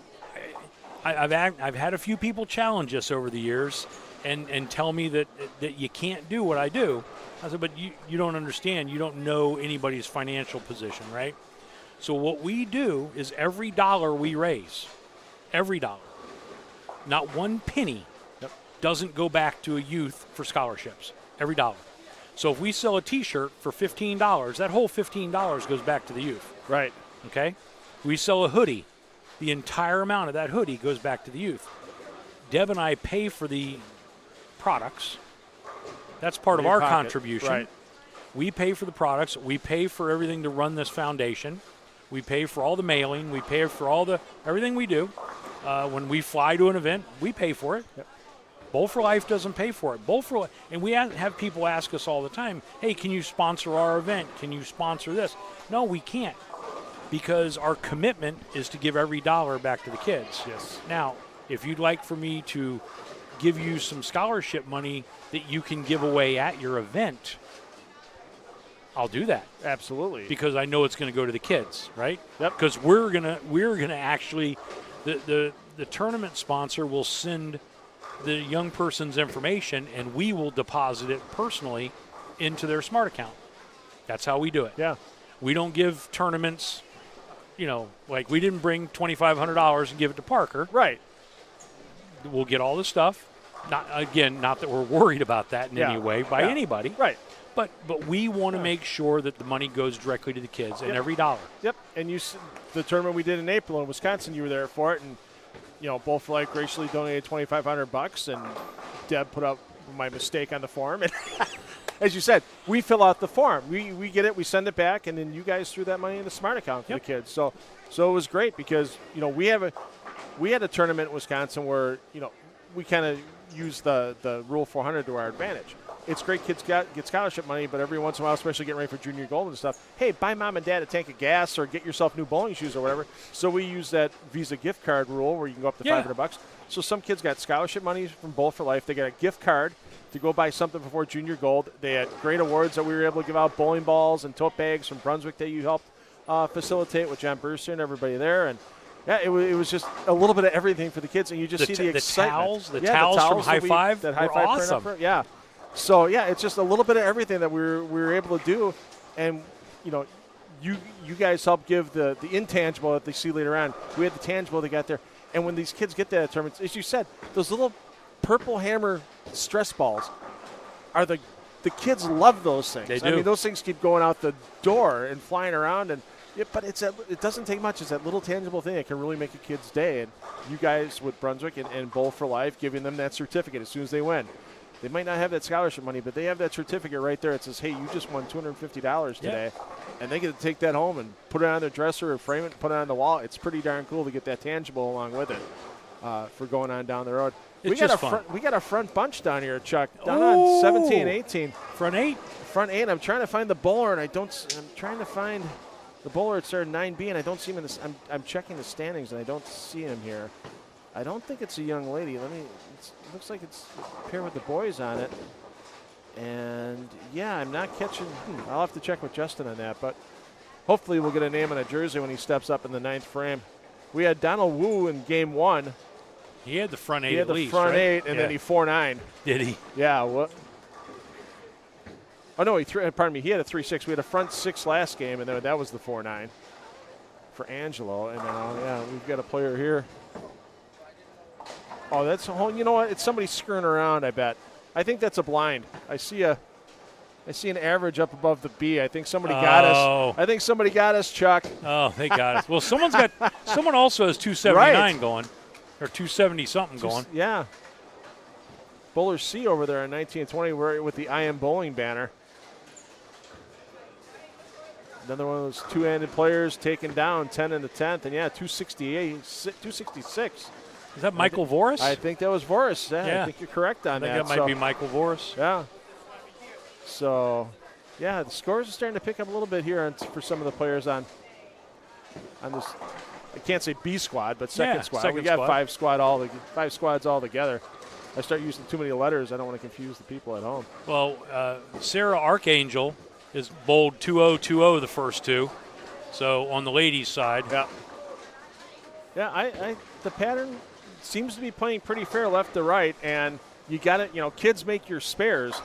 I've had a few people challenge us over the years and tell me that you can't do what I do. I said, but you don't understand. You don't know anybody's financial position, right? So what we do is every dollar we raise, every dollar, not one penny, doesn't go back to a youth for scholarships. Every dollar. So if we sell a T-shirt for $15, that whole $15 goes back to the youth. Right. Okay? We sell a hoodie. The entire amount of that hoodie goes back to the youth. Deb and I pay for the products. That's part of our contribution. Right. We pay for the products. We pay for everything to run this foundation. We pay for all the mailing. We pay for everything we do. When we fly to an event, we pay for it. Yep. Bowl for Life doesn't pay for it. Bowl for Life, and we have people ask us all the time, hey, can you sponsor our event? Can you sponsor this? No, we can't, because our commitment is to give every dollar back to the kids. Yes. Now, if you'd like for me to give you some scholarship money that you can give away at your event, I'll do that. Absolutely. Because I know it's going to go to the kids, right? Yep. Because we're gonna actually, the tournament sponsor will send the young person's information, and we will deposit it personally into their smart account. That's how we do it. Yeah. We don't give tournaments, like we didn't bring $2,500 and give it to Parker. Right. We'll get all the stuff. Not that we're worried about that in any way by anybody. Right. But we want to make sure that the money goes directly to the kids, and every dollar. Yep. And the tournament we did in April in Wisconsin, you were there for it, and Bowl for Life graciously donated $2,500, and Deb put up my mistake on the form. And as you said, we fill out the form. We get it, we send it back, and then you guys threw that money in the smart account for the kids. So it was great because we had a tournament in Wisconsin where we kind of use the Rule 400 to our advantage. It's great kids get scholarship money, but every once in a while, especially getting ready for junior gold and stuff, hey, buy mom and dad a tank of gas or get yourself new bowling shoes or whatever. So we use that Visa gift card rule where you can go up to $500. So some kids got scholarship money from Bowl for Life. They got a gift card to go buy something before junior gold. They had great awards that we were able to give out, bowling balls and tote bags from Brunswick that you helped facilitate with John Brewster and everybody there. And yeah, it was just a little bit of everything for the kids, and you just see the excitement. The towels from High Five, that High were Five awesome. print up yeah. So yeah, it's just a little bit of everything that we were able to do, and you guys help give the intangible that they see later on. We had the tangible they got there, and when these kids get that tournament, as you said, those little purple hammer stress balls are the kids love those things. They do. I mean, those things keep going out the door and flying around, and but it doesn't take much. It's that little tangible thing that can really make a kid's day. And you guys with Brunswick and Bowl for Life, giving them that certificate as soon as they win. They might not have that scholarship money, but they have that certificate right there. It says, hey, you just won $250 today. And they get to take that home and put it on their dresser or frame it and put it on the wall. It's pretty darn cool to get that tangible along with it for going on down the road. We got a front bunch down here, Chuck, down on 17, 18. Front 8? Front 8. I'm trying to find the bowler, and I'm trying to find the bowler at started 9B, and I don't see him in this. I'm checking the standings, and I don't see him here. I don't think it's a young lady. It looks like it's paired with the boys on it. And, yeah, I'm not catching. I'll have to check with Justin on that. But hopefully we'll get a name on a jersey when he steps up in the 9th frame. We had Donald Wu in game 1. He had the front 8 He had at the least, front right? 8, and then he 4-9. Did he? Yeah. What? Oh, no, he had a 3-6. We had a front 6 last game, and then that was the 4-9 for Angelo. And now, we've got a player here. Oh, that's a whole. You know what? It's somebody screwing around, I bet. I think that's a blind. I see an average up above the B. I think somebody got us. I think somebody got us, Chuck. Oh, they got us. Well, someone also has 279 going, or 270 something going. Yeah. Bowler C over there in 1920 with the I Am Bowling banner. Another one of those two-handed players taken down 10 in the 10th, and 266. Is that Michael Voris? I think that was Voris. Yeah, I think you're correct on that. I think that might be Michael Voris. Yeah. So, the scores are starting to pick up a little bit here for some of the players on this. I can't say B squad, but second squad. We got five squads all together. I start using too many letters. I don't want to confuse the people at home. Well, Sarah Archangel is bowled 2-0-2-0 the first two. So on the ladies' side. Yeah. Yeah, the pattern seems to be playing pretty fair left to right, and you got it. Kids make your spares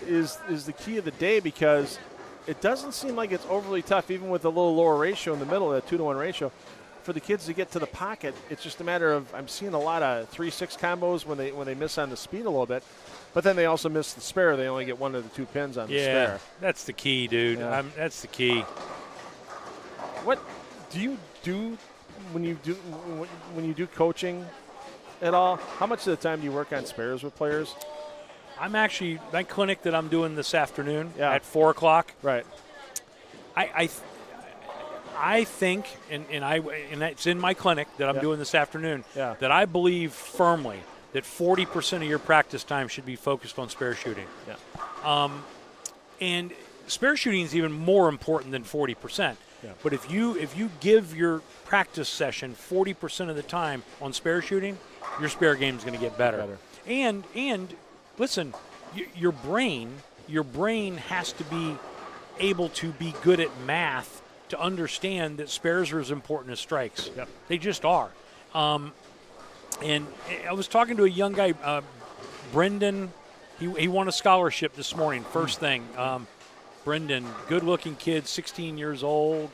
is the key of the day, because it doesn't seem like it's overly tough, even with a little lower ratio in the middle, that 2-to-1 ratio, for the kids to get to the pocket. It's just a matter of, I'm seeing a lot of 3-6 combos when they miss on the speed a little bit, but then they also miss the spare. They only get one of the 2 pins on the spare. Yeah, that's the key, dude. Yeah. That's the key. What do you do when you do coaching at all? How much of the time do you work on spares with players? I'm actually, my clinic that I'm doing this afternoon at 4 o'clock. Right. I I think, and it's in my clinic that I'm doing this afternoon, Yeah. that I believe firmly that 40% of your practice time should be focused on spare shooting. Yeah. And spare shooting is even more important than 40%. Yeah. But if you give your practice session 40% of the time on spare shooting, your spare game is going to get better. And listen, your brain has to be able to be good at math to understand that spares are as important as strikes. Yep. They just are. And I was talking to a young guy, Brendan. He won a scholarship this morning, first thing. Brendan, good-looking kid, 16 years old.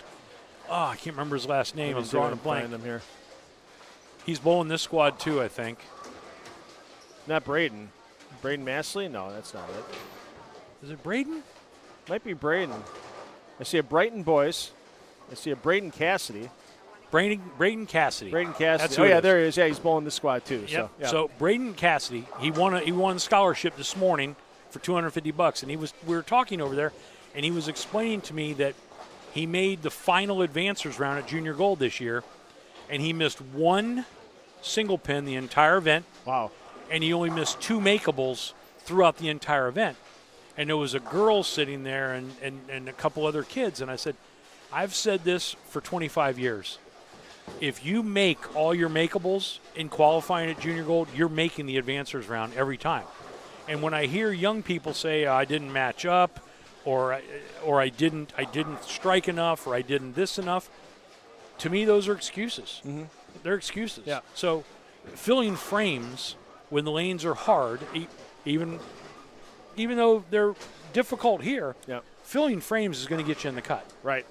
Oh, I can't remember his last name. I'm drawing a blank. Him here. He's bowling this squad too, I think. Not Braden. Braden Massley? No, that's not it. Is it Braden? Might be Braden. I see a Brighton Boyce. I see a Braden Cassidy. Braden Cassidy. Braden Cassidy. That's who Oh, it yeah, is. there he is. Yeah, he's bowling this squad too. Yep. So, yeah. So Braden Cassidy, he won scholarship this morning for $250, and we were talking over there, and he was explaining to me that he made the final advancers round at Junior Gold this year, and he missed one single pin the entire event. Wow. And he only missed 2 makeables throughout the entire event. And there was a girl sitting there and a couple other kids, and I said, I've said this for 25 years. If you make all your makeables in qualifying at Junior Gold, you're making the advancers round every time. And when I hear young people say, I didn't match up, or I didn't strike enough, or I didn't this enough, to me those are excuses. Mm-hmm. They're excuses. Yeah. So filling frames when the lanes are hard, even though they're difficult here, yeah, filling frames is going to get you in the cut. Right.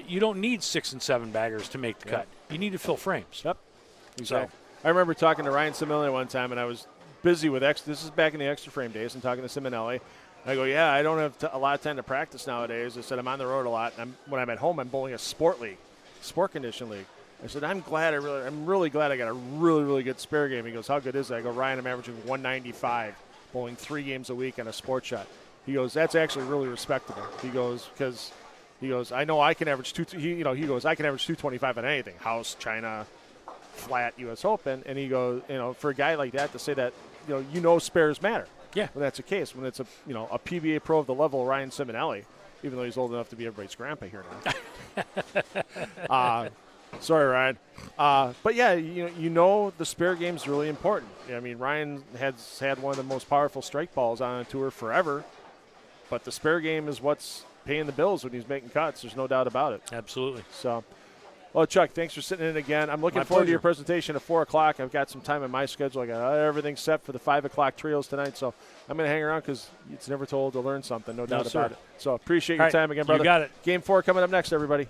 You don't need 6 and 7 baggers to make the cut. You need to fill frames. Yep. Exactly. I remember talking to Ryan Simonelli one time, and I was busy with this is back in the extra frame days, and talking to Simonelli. I go, yeah, I don't have a lot of time to practice nowadays. I said, I'm on the road a lot. And when I'm at home, I'm bowling a sport condition league. I said, I'm really glad I got a really, really good spare game. He goes, how good is that? I go, Ryan, I'm averaging 195, bowling 3 games a week on a sport shot. He goes, that's actually really respectable. He goes, because I know I can average he goes, I can average 225 on anything, house, China, flat, U.S. Open. And he goes, for a guy like that to say that, spares matter. Yeah. When that's the case, when it's a PBA pro of the level of Ryan Simonelli, even though he's old enough to be everybody's grandpa here now. Sorry, Ryan. But yeah, the spare game's really important. I mean, Ryan has had one of the most powerful strike balls on a tour forever, but the spare game is what's paying the bills when he's making cuts. There's no doubt about it. Absolutely. So, well, Chuck, thanks for sitting in again. I'm looking forward to your presentation at 4 o'clock. I've got some time in my schedule. I got everything set for the 5 o'clock trios tonight, so I'm going to hang around because it's never told to learn something, no doubt about it. So appreciate your time again, brother. You got it. Game 4 coming up next, everybody.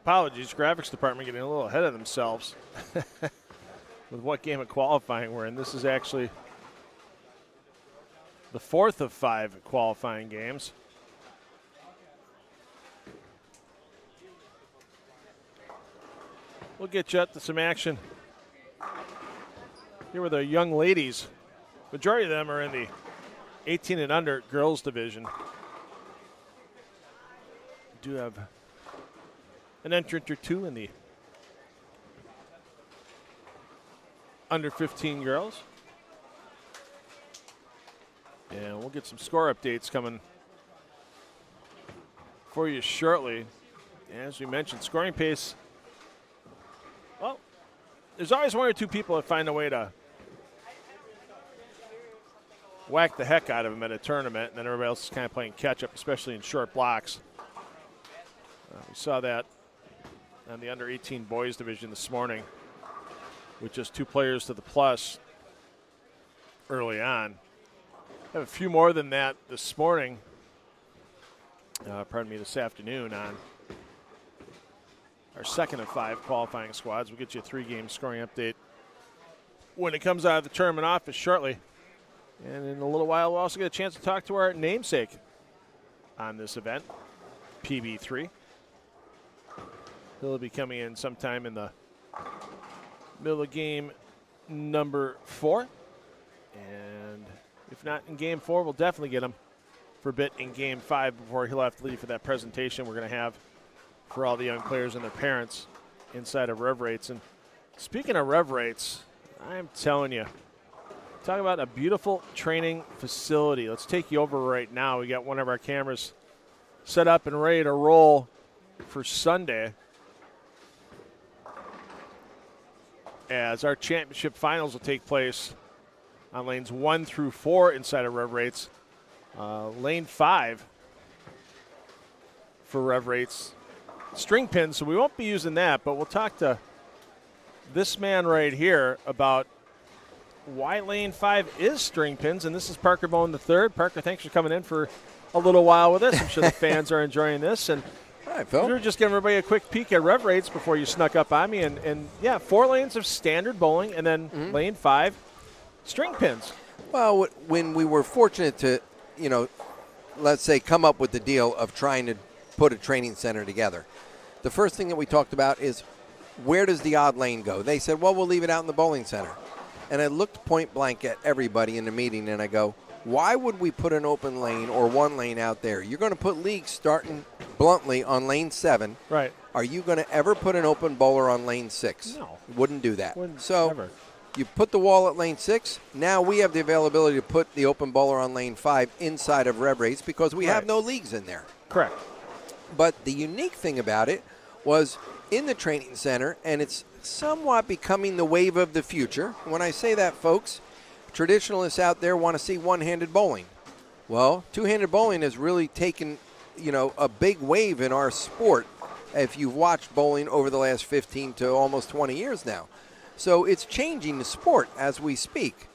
apologies, graphics department getting a little ahead of themselves with what game of qualifying we're in. This is actually the 4th of 5 qualifying games. We'll get you up to some action here with our young ladies. Majority of them are in the 18 and under girls division. We do have an entrant or two in the under 15 girls. And we'll get some score updates coming for you shortly. As we mentioned, scoring pace. Well, there's always one or two people that find a way to whack the heck out of them at a tournament, and then everybody else is kind of playing catch-up, especially in short blocks. We saw that on the under-18 boys division this morning with just 2 players to the plus early on. Have a few more than that this morning, this afternoon on our 2nd of 5 qualifying squads. We'll get you a 3-game scoring update when it comes out of the tournament office shortly. And in a little while, we'll also get a chance to talk to our namesake on this event, PB3. He'll be coming in sometime in the middle of game number 4. And if not in game 4, we'll definitely get him for a bit in game 5 before he'll have to leave for that presentation we're going to have for all the young players and their parents inside of Rev Rates. And speaking of Rev Rates, I'm telling you, talk about a beautiful training facility. Let's take you over right now. We got one of our cameras set up and ready to roll for Sunday as our championship finals will take place on lanes 1 through 4 inside of Rev Rates. Lane 5 for Rev Rates. String pins, so we won't be using that, but we'll talk to this man right here about why lane 5 is string pins, and this is Parker Bohn III. Parker, thanks for coming in for a little while with us. I'm sure the fans are enjoying this. And hi, Phil. we were just giving everybody a quick peek at Rev Rates before you snuck up on me. And yeah, 4 lanes of standard bowling, and then lane 5, string pins. Well, when we were fortunate to, let's say come up with the deal of trying to put a training center together, the first thing that we talked about is where does the odd lane go? They said, well, we'll leave it out in the bowling center. And I looked point blank at everybody in the meeting, and I go, why would we put an open lane or one lane out there? You're going to put leagues starting bluntly on lane 7. Right. Are you going to ever put an open bowler on lane 6? No. Wouldn't do that. Wouldn't so ever. You put the wall at lane 6. Now we have the availability to put the open bowler on lane 5 inside of Rev Rates because we have no leagues in there. Correct. But the unique thing about it was in the training center, and it's somewhat becoming the wave of the future. When I say that, folks, traditionalists out there want to see one-handed bowling. Well, two-handed bowling has really taken, a big wave in our sport if you've watched bowling over the last 15 to almost 20 years now. So it's changing the sport as we speak.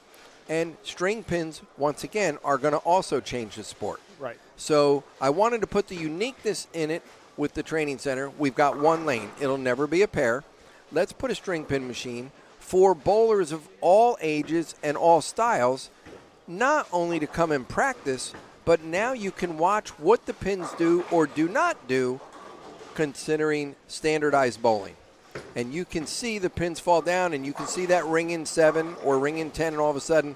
And string pins, once again, are going to also change the sport. Right. So I wanted to put the uniqueness in it with the training center. We've got one lane. It'll never be a pair. Let's put a string pin machine for bowlers of all ages and all styles, not only to come and practice, but now you can watch what the pins do or do not do considering standardized bowling. And you can see the pins fall down, and you can see that ring in 7 or ring in 10, and all of a sudden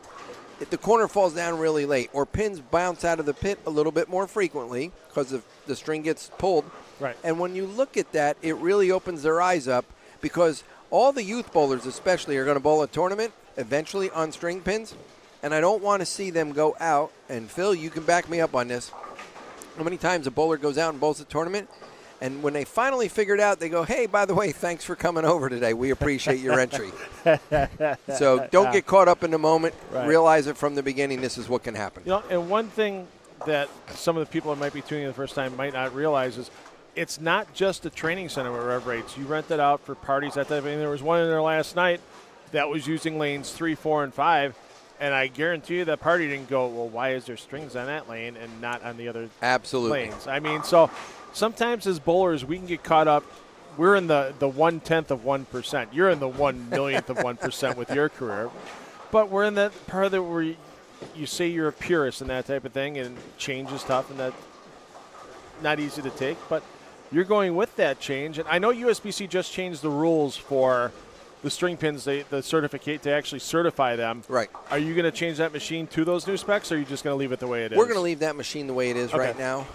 the corner falls down really late, or pins bounce out of the pit a little bit more frequently because the string gets pulled. Right. And when you look at that, it really opens their eyes up because all the youth bowlers especially are going to bowl a tournament eventually on string pins, and I don't want to see them go out. And Phil, you can back me up on this. How many times a bowler goes out and bowls a tournament, and when they finally figure it out, they go, hey, by the way, thanks for coming over today. We appreciate your entry. So don't get caught up in the moment. Right. Realize it from the beginning. This is what can happen. And one thing that some of the people that might be tuning in the first time might not realize is it's not just a training center with Rev Rates. You rent it out for parties. There was one in there last night that was using lanes 3, 4, and 5, and I guarantee you that party didn't go, well, why is there strings on that lane and not on the other Absolutely. lanes? I mean, so sometimes as bowlers we can get caught up we're in the 1/10 of 1%. You're in the 1/1,000,000th of 1% with your career. But we're in that part of it where you say you're a purist and that type of thing, and change is tough and that's not easy to take. But you're going with that change. And I know USBC just changed the rules for the string pins, the certificate to actually certify them. Right. Are you going to change that machine to those new specs, or are you just going to leave it the way it is? We're going to leave that machine the way it is right now.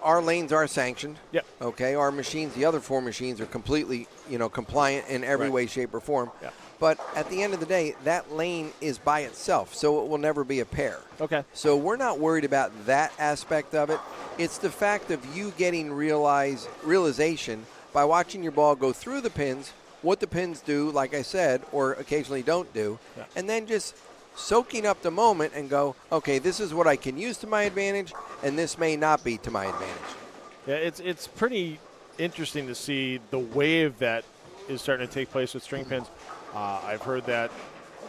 Our lanes are sanctioned. Yep. Okay. Our machines, the other 4 machines, are completely, compliant in every way, shape, or form. Yeah. But at the end of the day, that lane is by itself, so it will never be a pair. Okay. So we're not worried about that aspect of it. It's the fact of you getting realization by watching your ball go through the pins, what the pins do, like I said, or occasionally don't do, and then just soaking up the moment and go, okay, this is what I can use to my advantage, and this may not be to my advantage. Yeah, it's pretty interesting to see the wave that is starting to take place with string pins. I've heard that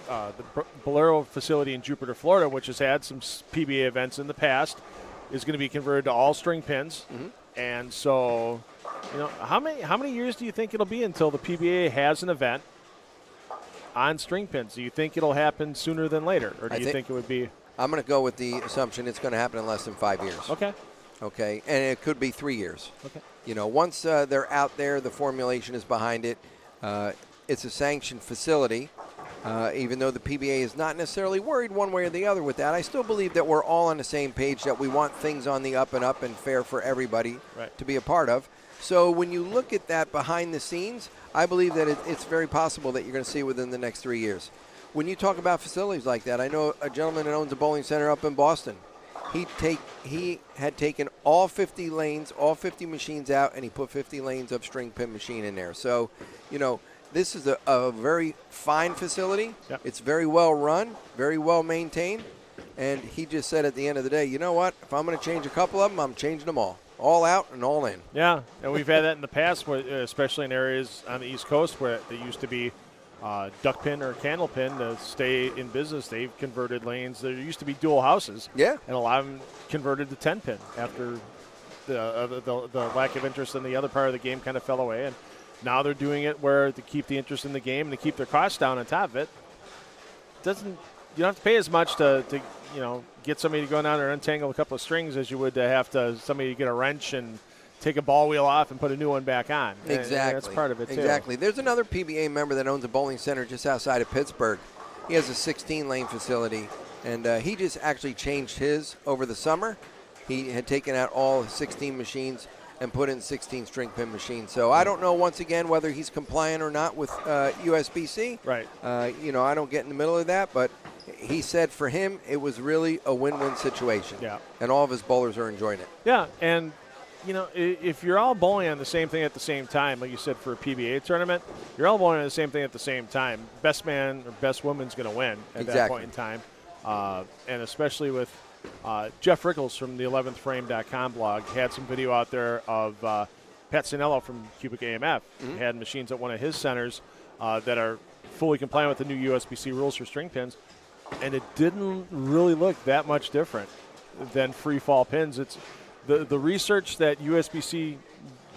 the Brylow facility in Jupiter, Florida, which has had some PBA events in the past, is going to be converted to all string pins. Mm-hmm. And so, how many years do you think it'll be until the PBA has an event on string pins? Do you think it'll happen sooner than later, or do you think it would be? I'm going to go with the assumption it's going to happen in less than 5 years. Okay. Okay, and it could be 3 years. Okay. Once they're out there, the formulation is behind it. It's a sanctioned facility. Even though the PBA is not necessarily worried one way or the other with that, I still believe that we're all on the same page, that we want things on the up and up and fair for everybody to be a part of. So when you look at that behind the scenes, I believe that it's very possible that you're going to see it within the next 3 years. When you talk about facilities like that, I know a gentleman that owns a bowling center up in Boston. He had taken all 50 lanes, all 50 machines out, and he put 50 lanes of string pin machine in there. So, this is a very fine facility. Yep. It's very well run, very well maintained. And he just said at the end of the day, you know what? If I'm going to change a couple of them, I'm changing them all out and all in. Yeah, and we've had that in the past, especially in areas on the East Coast where there used to be duck pin or candle pin to stay in business. They've converted lanes. There used to be dual houses. Yeah. And a lot of them converted to 10 pin after the lack of interest in the other part of the game kind of fell away. And now they're doing it where to keep the interest in the game and to keep their costs down on top of it. You don't have to pay as much to get somebody to go down there and untangle a couple of strings as you would to have somebody to get a wrench and take a ball wheel off and put a new one back on. Exactly. And that's part of it, too. Exactly. There's another PBA member that owns a bowling center just outside of Pittsburgh. He has a 16-lane facility, and he just actually changed his over the summer. He had taken out all 16 machines and put in 16 string pin machines. So I don't know, once again, whether he's compliant or not with USBC. Right. I don't get in the middle of that, but he said for him it was really a win-win situation. Yeah. And all of his bowlers are enjoying it. Yeah, and if you're all bowling on the same thing at the same time, like you said for a PBA tournament, you're all bowling on the same thing at the same time. Best man or best woman's going to win at that point in time. And especially with Jeff Rickles from the 11thframe.com blog had some video out there of Pat Sinello from Cubic AMF. Mm-hmm. Had machines at one of his centers that are fully compliant with the new USBC rules for string pins, and it didn't really look that much different than free fall pins. It's the research that USBC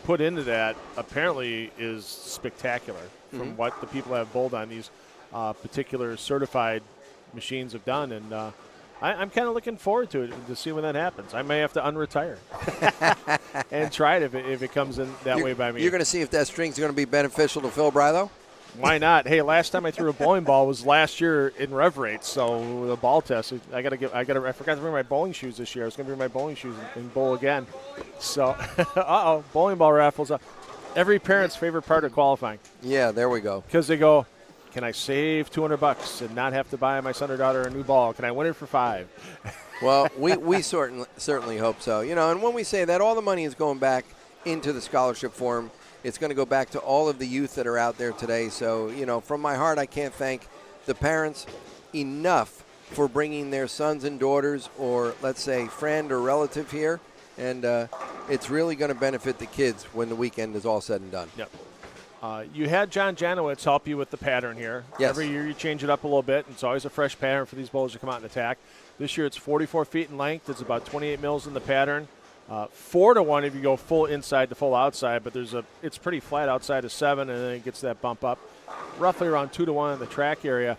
put into that apparently is spectacular from what the people have bowled on these particular certified machines have done, and I'm kind of looking forward to it to see when that happens. I may have to unretire and try it if it comes in that way by me. You're going to see if that string's going to be beneficial to Phil Brylow? Why not? Hey, last time I threw a bowling ball was last year in rev rates, so the ball test. I forgot to bring my bowling shoes this year. I was going to bring my bowling shoes and bowl again. So, bowling ball raffles up. Every parent's favorite part of qualifying. Yeah, there we go. Because they go, can I save $200 and not have to buy my son or daughter a new ball? Can I win it for $5? Well, we certainly hope so. And when we say that, all the money is going back into the scholarship forum. It's going to go back to all of the youth that are out there today. So, from my heart, I can't thank the parents enough for bringing their sons and daughters or, let's say, friend or relative here. And it's really going to benefit the kids when the weekend is all said and done. Yep. You had John Janowitz help you with the pattern here. Yes. Every year you change it up a little bit. It's always a fresh pattern for these bowlers to come out and attack. This year it's 44 feet in length. It's about 28 mils in the pattern. 4-1 if you go full inside to full outside, but it's pretty flat outside of 7, and then it gets that bump up. Roughly around 2-1 in the track area.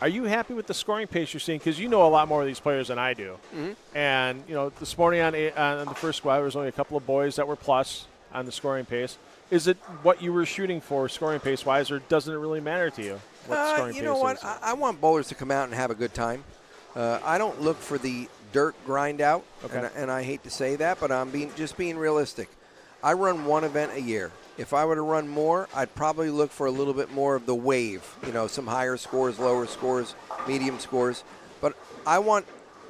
Are you happy with the scoring pace you're seeing? Because you know a lot more of these players than I do. Mm-hmm. And, this morning on the first squad, there was only a couple of boys that were plus on the scoring pace. Is it what you were shooting for scoring pace-wise, or doesn't it really matter to you what scoring pace is? You know what? I want bowlers to come out and have a good time. I don't look for the dirt grind out, and I hate to say that, but I'm being realistic. I run one event a year. If I were to run more, I'd probably look for a little bit more of the wave, some higher scores, lower scores, medium scores. But I want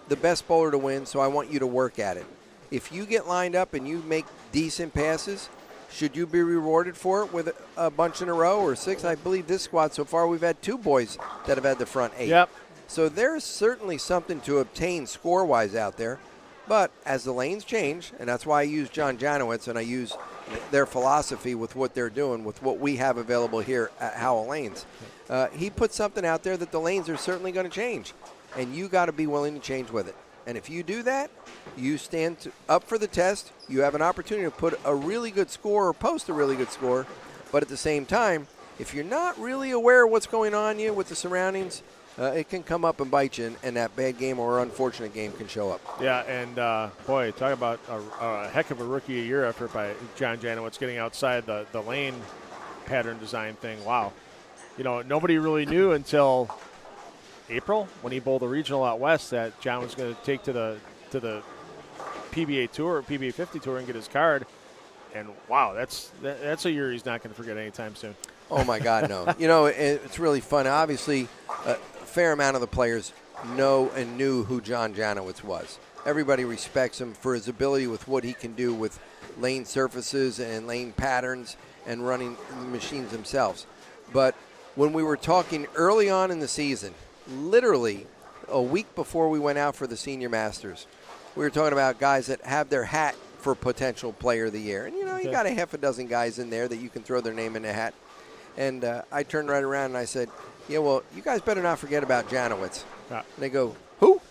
the best bowler to win, so I want you to work at it. If you get lined up and you make decent passes, should you be rewarded for it with a bunch in a row or 6? I believe this squad so far we've had 2 boys that have had the front 8. Yep. So there's certainly something to obtain score-wise out there. But as the lanes change, and that's why I use John Janowitz and I use their philosophy with what they're doing, with what we have available here at Howell Lanes, he put something out there that the lanes are certainly going to change. And you got to be willing to change with it. And if you do that, you stand up for the test. You have an opportunity to put a really good score or post a really good score. But at the same time, if you're not really aware of what's going on with the surroundings, it can come up and bite you, and that bad game or unfortunate game can show up. Yeah, and boy, talk about a heck of a rookie of year effort by John Janowitz getting outside the lane pattern design thing. Wow. Nobody really knew until April when he bowled the regional out west that John was going to take to the PBA Tour, PBA 50 Tour, and get his card. And wow, that's a year he's not going to forget anytime soon. Oh my God, no! It's really fun. Obviously, a fair amount of the players know and knew who John Janowitz was. Everybody respects him for his ability with what he can do with lane surfaces and lane patterns and running the machines themselves. But when we were talking early on in the season, literally a week before we went out for the Senior Masters, we were talking about guys that have their hat for potential player of the year. And, you got a half a dozen guys in there that you can throw their name in the hat. And I turned right around and I said, yeah, well, you guys better not forget about Janowitz. And they go, who?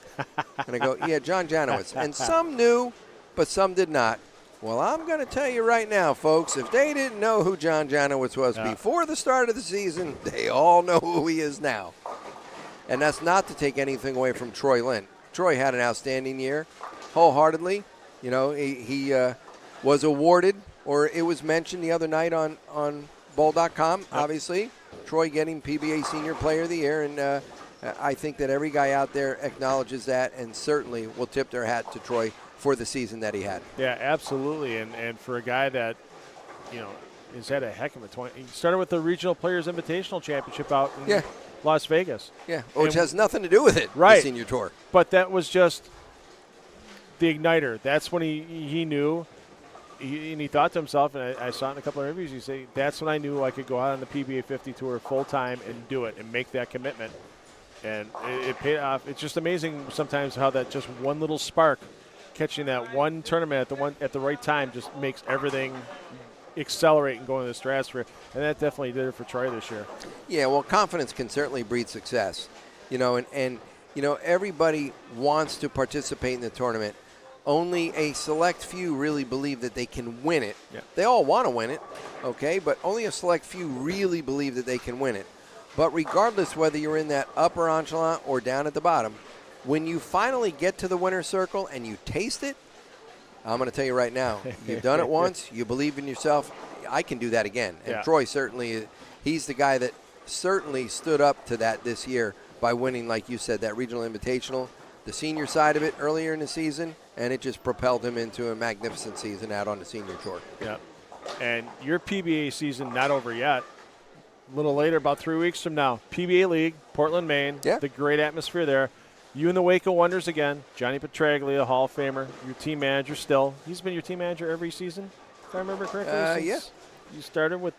And I go, yeah, John Janowitz. And some knew, but some did not. Well, I'm going to tell you right now, folks, if they didn't know who John Janowitz was before the start of the season, they all know who he is now. And that's not to take anything away from Troy Lynn. Troy had an outstanding year, wholeheartedly. He was awarded, or it was mentioned the other night on Bowl.com, obviously. Troy getting PBA Senior Player of the Year, and I think that every guy out there acknowledges that and certainly will tip their hat to Troy for the season that he had. Yeah, absolutely. And for a guy that, has had a heck of a 20. He started with the Regional Players Invitational Championship out in Las Vegas. Yeah, which has nothing to do with it, right. The Senior Tour. But that was just the igniter. That's when he knew. And he thought to himself, and I saw it in a couple of interviews, he said, that's when I knew I could go out on the PBA 50 Tour full-time and do it and make that commitment. And it paid off. It's just amazing sometimes how that just one little spark, catching that one tournament at the right time, just makes everything accelerate and go into the stratosphere. And that definitely did it for Troy this year. Yeah, well, confidence can certainly breed success. And everybody wants to participate in the tournament. Only a select few really believe that they can win it. Yeah. They all want to win it, okay, but only a select few really believe that they can win it. But regardless whether you're in that upper echelon or down at the bottom, when you finally get to the winner's circle and you taste it, I'm going to tell you right now, you've done it once, you believe in yourself, I can do that again. And Troy certainly, he's the guy that certainly stood up to that this year by winning, like you said, that regional invitational, the senior side of it earlier in the season, and it just propelled him into a magnificent season out on the Senior Tour. Yeah. And your PBA season not over yet. A little later, about 3 weeks from now, PBA League, Portland, Maine. Yeah. The great atmosphere there. You and the Waco Wonders again. Johnny Petraglia, Hall of Famer, your team manager still. He's been your team manager every season, if I remember correctly. Yeah. You started with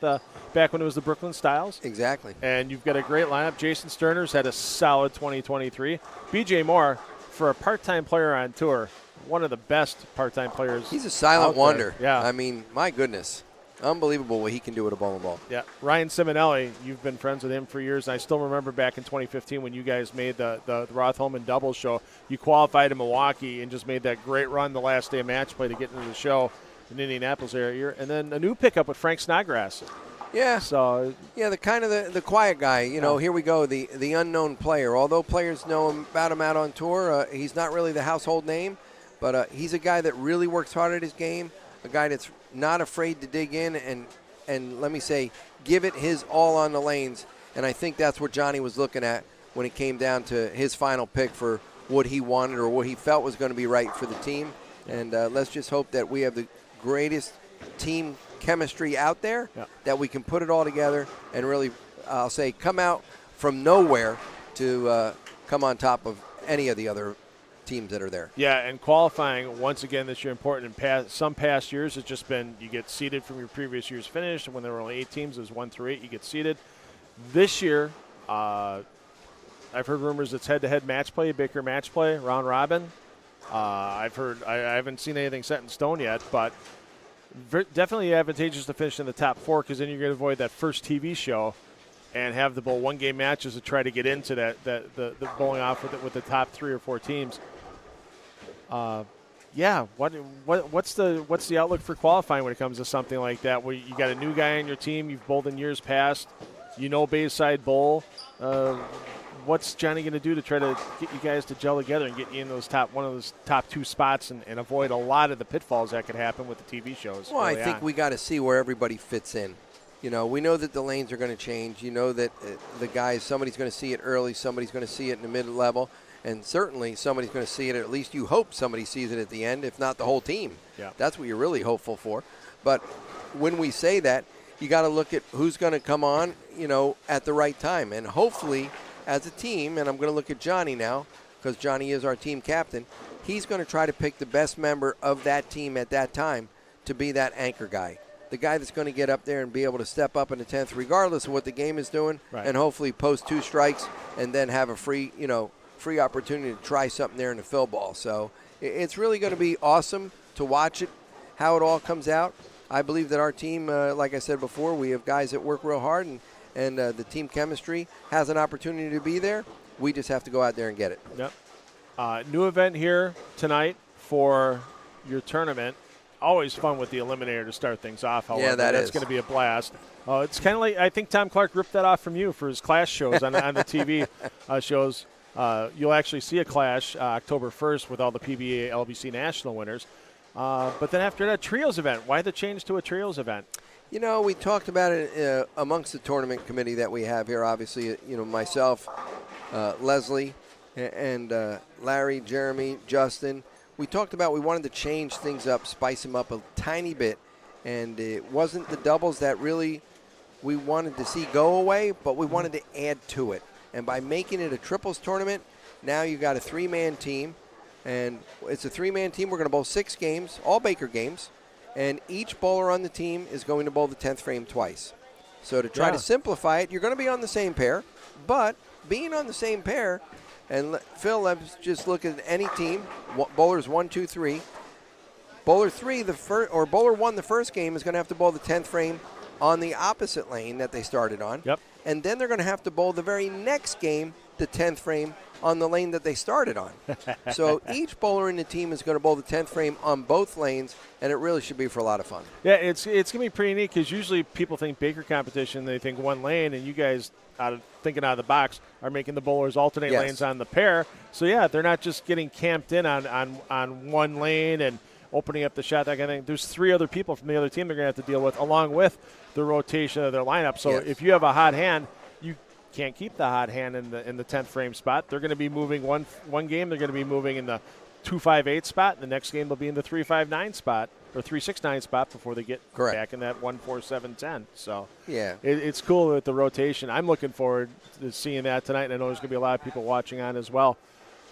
back when it was the Brooklyn Styles. Exactly. And you've got a great lineup. Jason Sterner's had a solid 2023. BJ Moore, for a part-time player on tour, one of the best part-time players. He's a silent wonder. Yeah. I mean, my goodness. Unbelievable what he can do with a bowling ball. Yeah, Ryan Simonelli, you've been friends with him for years, and I still remember back in 2015 when you guys made the Roth-Holman doubles show. You qualified in Milwaukee and just made that great run the last day of match play to get into the show in Indianapolis area, and then a new pickup with Frank Snodgrass. Yeah. So yeah, the quiet guy. You know, here we go, the unknown player. Although players know about him out on tour, he's not really the household name, but he's a guy that really works hard at his game. A guy that's not afraid to dig in and let me say, give it his all on the lanes. And I think that's what Johnny was looking at when it came down to his final pick for what he wanted or what he felt was going to be right for the team. And let's just hope that we have the greatest team chemistry out there, that we can put it all together and really, I'll say, come out from nowhere to come on top of any of the other teams that are there. Yeah, and qualifying once again this year important. In some past years it's just been you get seeded from your previous year's finish. When there were only 8 teams, it was 1 through 8. You get seeded. This year, I've heard rumors it's head-to-head match play, Baker match play, round robin. I've heard I haven't seen anything set in stone yet, but definitely advantageous to finish in the top 4 because then you're going to avoid that first TV show and have the bowl 1-game matches to try to get into the bowling off with the top 3 or 4 teams. What's the outlook for qualifying when it comes to something like that? Where you got a new guy on your team, you've bowled in years past, you know Bayside Bowl. What's Johnny going to do to try to get you guys to gel together and get you in one of those top 2 spots and avoid a lot of the pitfalls that could happen with the TV shows? Well, I think we got to see where everybody fits in. You know, we know that the lanes are going to change. You know that the guys, somebody's going to see it early, somebody's going to see it in the mid-level, and certainly somebody's going to see it, or at least you hope somebody sees it at the end, if not the whole team. Yeah. That's what you're really hopeful for. But when we say that, you got to look at who's going to come on, you know, at the right time. And hopefully, as a team, and I'm going to look at Johnny now, because Johnny is our team captain, he's going to try to pick the best member of that team at that time to be that anchor guy. The guy that's going to get up there and be able to step up in the 10th regardless of what the game is doing, and hopefully post 2 strikes and then have a free opportunity to try something there in the fill ball. So it's really going to be awesome to watch it, how it all comes out. I believe that our team, like I said before, we have guys that work real hard, and the team chemistry has an opportunity to be there. We just have to go out there and get it. Yep. New event here tonight for your tournament. Always fun with the eliminator to start things off. However, yeah, that's going to be a blast. It's kind of like I think Tom Clark ripped that off from you for his Clash shows on the TV shows. You'll actually see a Clash October 1st with all the PBA LBC national winners. But then after that, trios event. Why the change to a trios event? You know, we talked about it amongst the tournament committee that we have here. Obviously, you know, myself, Leslie, and Larry, Jeremy, Justin. We talked about we wanted to change things up, spice them up a tiny bit, and it wasn't the doubles that really we wanted to see go away, but we wanted to add to it. And by making it a triples tournament, now you've got a 3-man team, and it's a 3-man team. We're going to bowl 6 games, all Baker games, and each bowler on the team is going to bowl the 10th frame twice. So to try to simplify it, you're going to be on the same pair, but being on the same pair, and Phil, let's just look at any team. Bowlers 1, 2, 3. Bowler 3, bowler 1, the first game is going to have to bowl the 10th frame on the opposite lane that they started on. Yep. And then they're going to have to bowl the very next game, the 10th frame, on the lane that they started on. So each bowler in the team is going to bowl the 10th frame on both lanes, and it really should be for a lot of fun. Yeah, it's going to be pretty neat because usually people think Baker competition, they think one lane, and you guys, thinking out of the box, are making the bowlers alternate lanes on the pair. So, yeah, they're not just getting camped in on one lane and opening up the shot, that kind of thing. There's 3 other people from the other team they're going to have to deal with, along with the rotation of their lineup. So if you have a hot hand, you can't keep the hot hand in the 10th frame spot. They're going to be moving one game. They're going to be moving in the 2-5-8 spot. The next game they'll be in the 3-5-9 spot or 3-6-9 spot before they get back in that 1-4-7-10. So it's cool with the rotation. I'm looking forward to seeing that tonight, and I know there's going to be a lot of people watching on as well.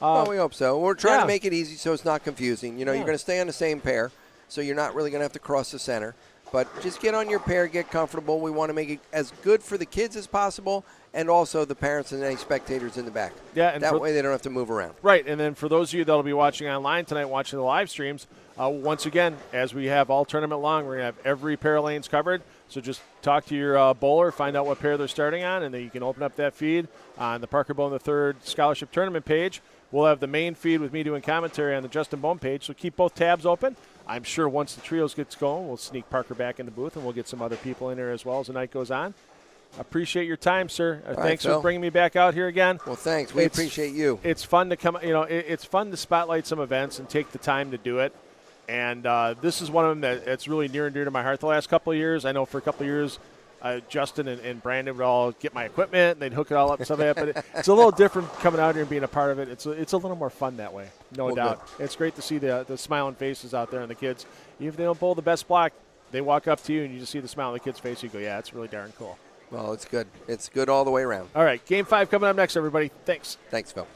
Well, we hope so. We're trying to make it easy so it's not confusing. You know, you're going to stay on the same pair, so you're not really going to have to cross the center. But just get on your pair, get comfortable. We want to make it as good for the kids as possible, and also the parents and any spectators in the back. Yeah, and that way they don't have to move around. Right, and then for those of you that will be watching online tonight, watching the live streams, Once again, as we have all tournament long, we're going to have every pair of lanes covered. So just talk to your bowler, find out what pair they're starting on, and then you can open up that feed on the Parker Bohn III Scholarship Tournament page. We'll have the main feed with me doing commentary on the Justin Bohn page, so keep both tabs open. I'm sure once the trios gets going, we'll sneak Parker back in the booth, and we'll get some other people in there as well as the night goes on. Appreciate your time, sir. Thanks for bringing me back out here again. Well, thanks. We appreciate you. It's fun to come. It's fun to spotlight some events and take the time to do it. And this is one of them that's really near and dear to my heart the last couple of years. I know for a couple of years, Justin and Brandon would all get my equipment and they'd hook it all up and stuff like that. But it's a little different coming out here and being a part of it. It's a little more fun that way, no doubt. Good. It's great to see the smiling faces out there and the kids. Even if they don't bowl the best block, they walk up to you and you just see the smile on the kid's face. You go, yeah, it's really darn cool. Well, it's good. It's good all the way around. All right, Game 5 coming up next, everybody. Thanks. Thanks, Phil.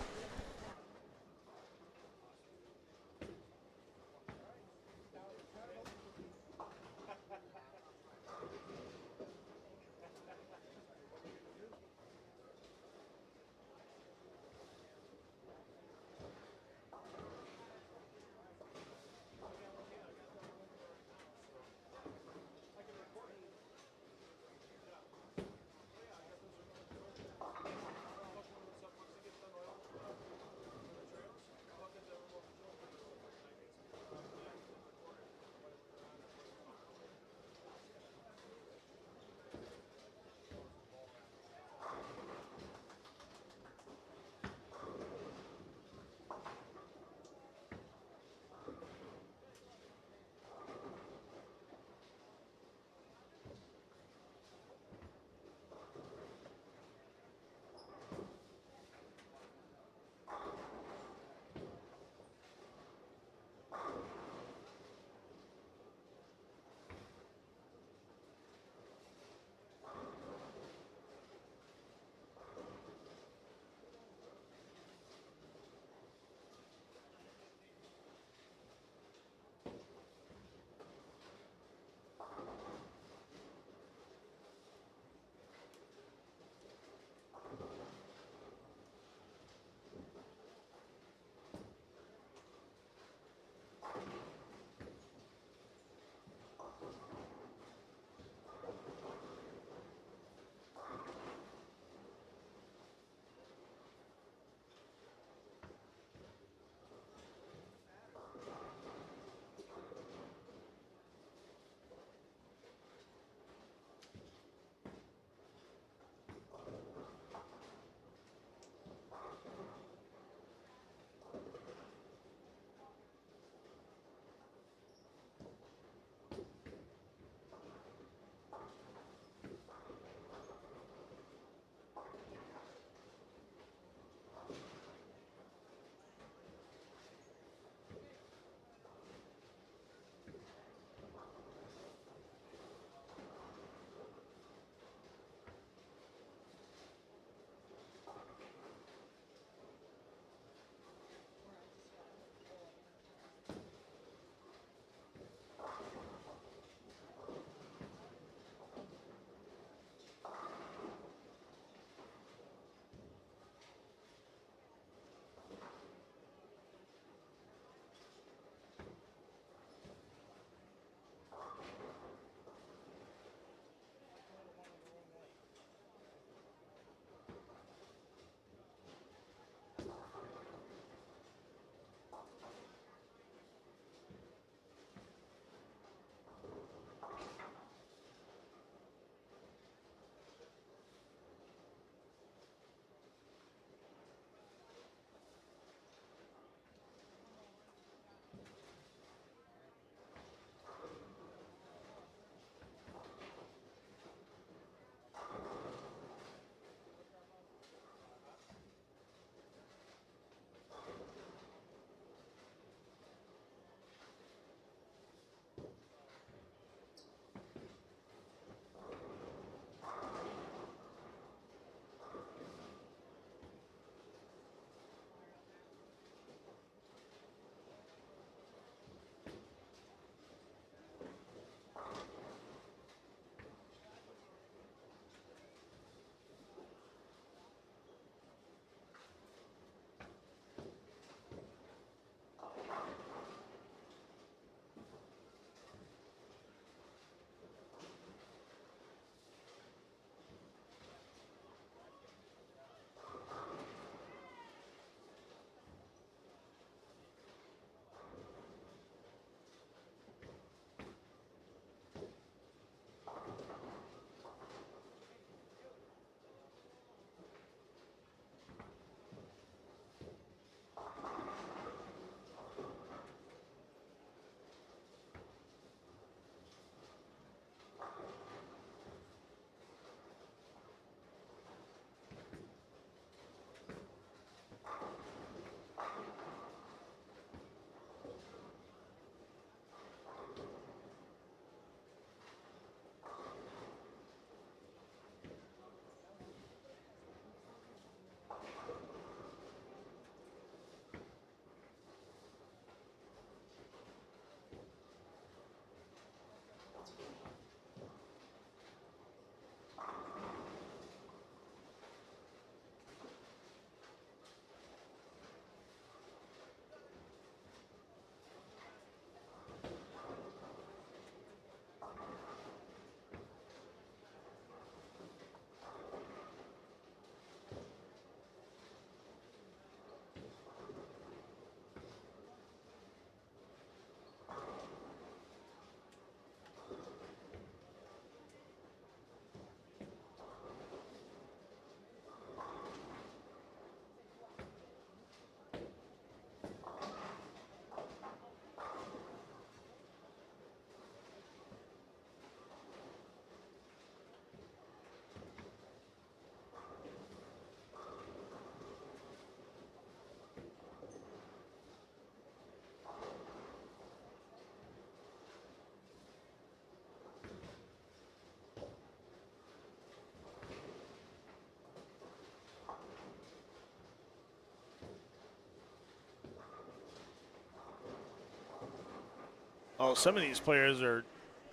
Oh, some of these players are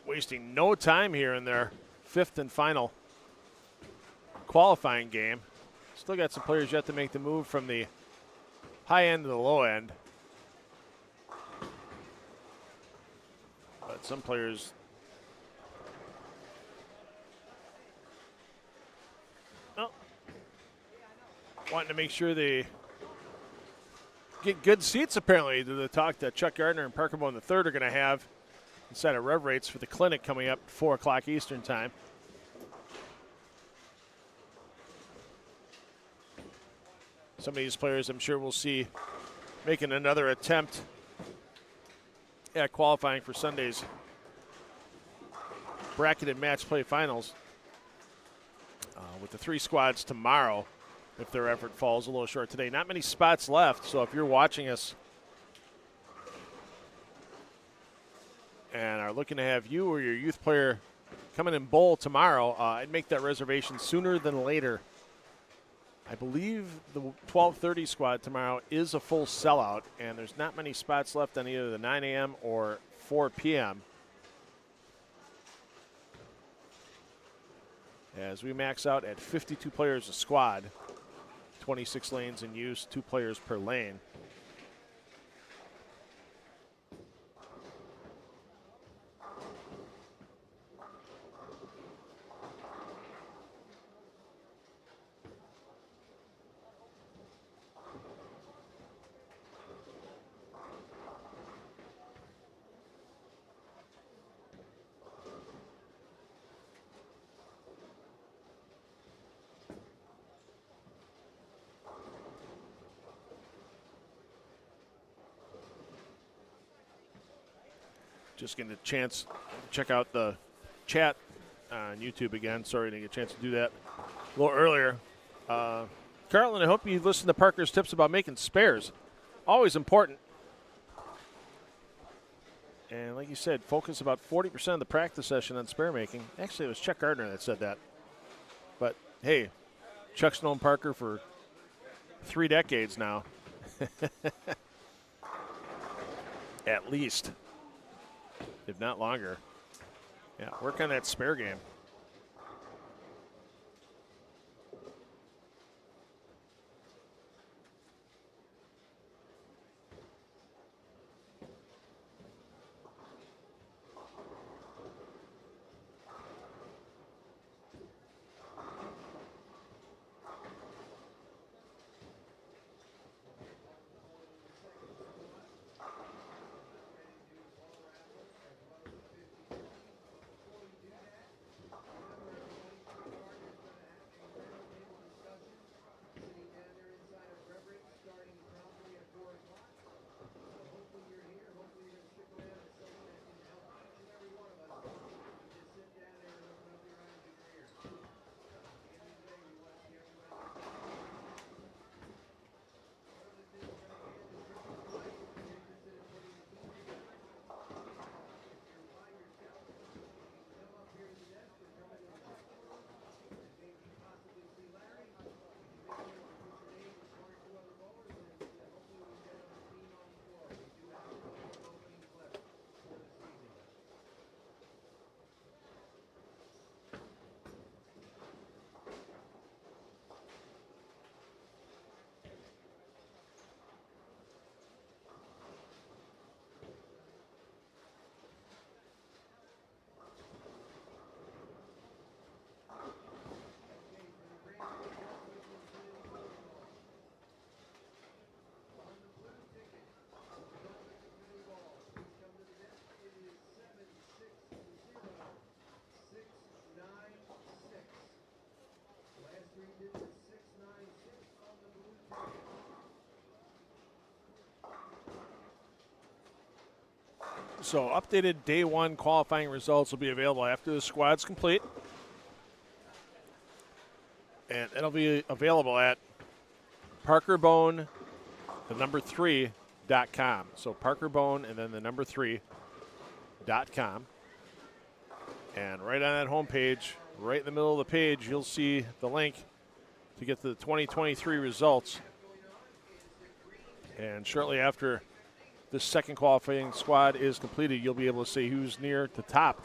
wasting no time here in their fifth and final qualifying game. Still got some players yet to make the move from the high end to the low end. But some players wanting to make sure they get good seats, apparently, to the talk that Chuck Gardner and Parker Bohn III are going to have inside of Rev Rates for the clinic coming up at 4 o'clock Eastern time. Some of these players I'm sure we'll see making another attempt at qualifying for Sunday's bracketed match play finals with the 3 squads tomorrow if their effort falls a little short today. Not many spots left, so if you're watching us and are looking to have you or your youth player come in and bowl tomorrow, I'd make that reservation sooner than later. I believe the 12:30 squad tomorrow is a full sellout, and there's not many spots left on either the 9 a.m. or 4 p.m. as we max out at 52 players a squad, 26 lanes in use, 2 players per lane. Just getting a chance to check out the chat on YouTube again. Sorry I didn't get a chance to do that a little earlier. Carlin, I hope you listened to Parker's tips about making spares. Always important. And like you said, focus about 40% of the practice session on spare making. Actually, it was Chuck Gardner that said that. But, hey, Chuck's known Parker for 3 decades now. At least. If not longer. Yeah, work on that spare game. So updated day 1 qualifying results will be available after the squad's complete. And it'll be available at ParkerBohn, the number 3.com. So ParkerBohn and then the number 3.com. And right on that homepage, right in the middle of the page, you'll see the link to get the 2023 results. And shortly after this second qualifying squad is completed, you'll be able to see who's near the top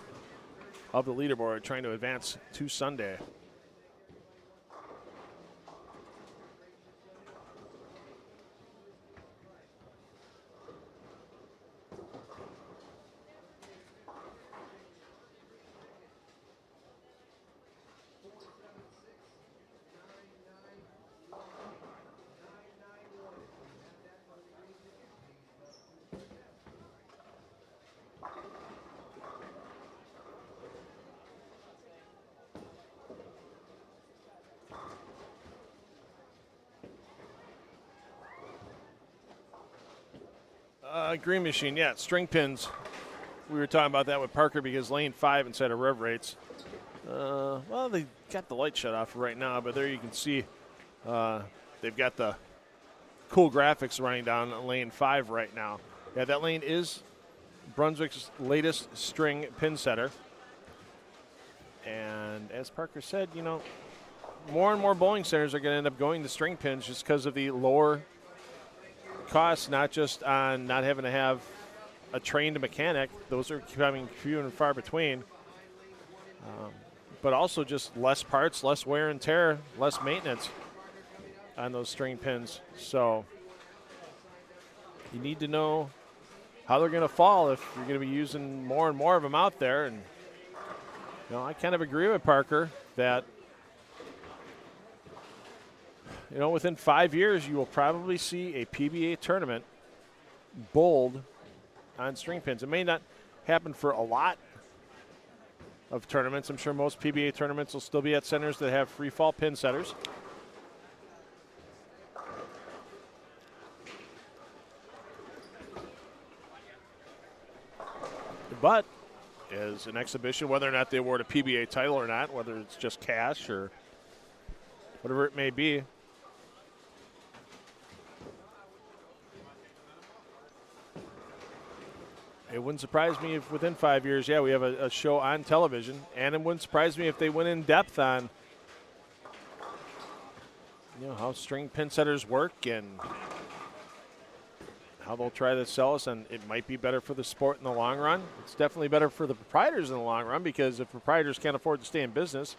of the leaderboard trying to advance to Sunday. Green machine, yeah, string pins. We were talking about that with Parker because lane 5 instead of rev rates. Well, they got the light shut off right now, but there you can see they've got the cool graphics running down lane 5 right now. Yeah, that lane is Brunswick's latest string pin setter. And as Parker said, you know, more and more bowling centers are going to end up going to string pins just because of the lower costs, not just on not having to have a trained mechanic. Those are becoming few and far between. But also just less parts, less wear and tear, less maintenance on those string pins. So you need to know how they're going to fall if you're going to be using more and more of them out there. And you know, I kind of agree with Parker that, you know, within 5 years, you will probably see a PBA tournament bowled on string pins. It may not happen for a lot of tournaments. I'm sure most PBA tournaments will still be at centers that have free fall pin setters. But as an exhibition, whether or not they award a PBA title or not, whether it's just cash or whatever it may be, it wouldn't surprise me if within 5 years, yeah, we have a show on television, and it wouldn't surprise me if they went in depth on, you know, how string pin setters work and how they'll try to sell us. And it might be better for the sport in the long run. It's definitely better for the proprietors in the long run, because if proprietors can't afford to stay in business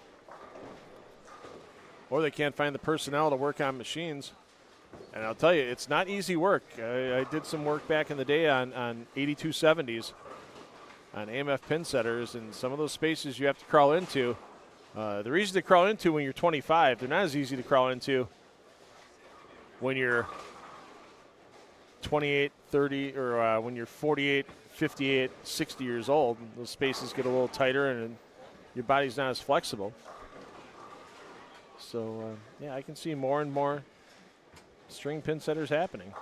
or they can't find the personnel to work on machines. And I'll tell you, it's not easy work. I did some work back in the day on 8270s, on AMF pin setters, and some of those spaces you have to crawl into. They're easy to crawl into when you're 25. They're not as easy to crawl into when you're 28, 30, or when you're 48, 58, 60 years old. Those spaces get a little tighter and your body's not as flexible. So, yeah, I can see more and more string pin setters happening.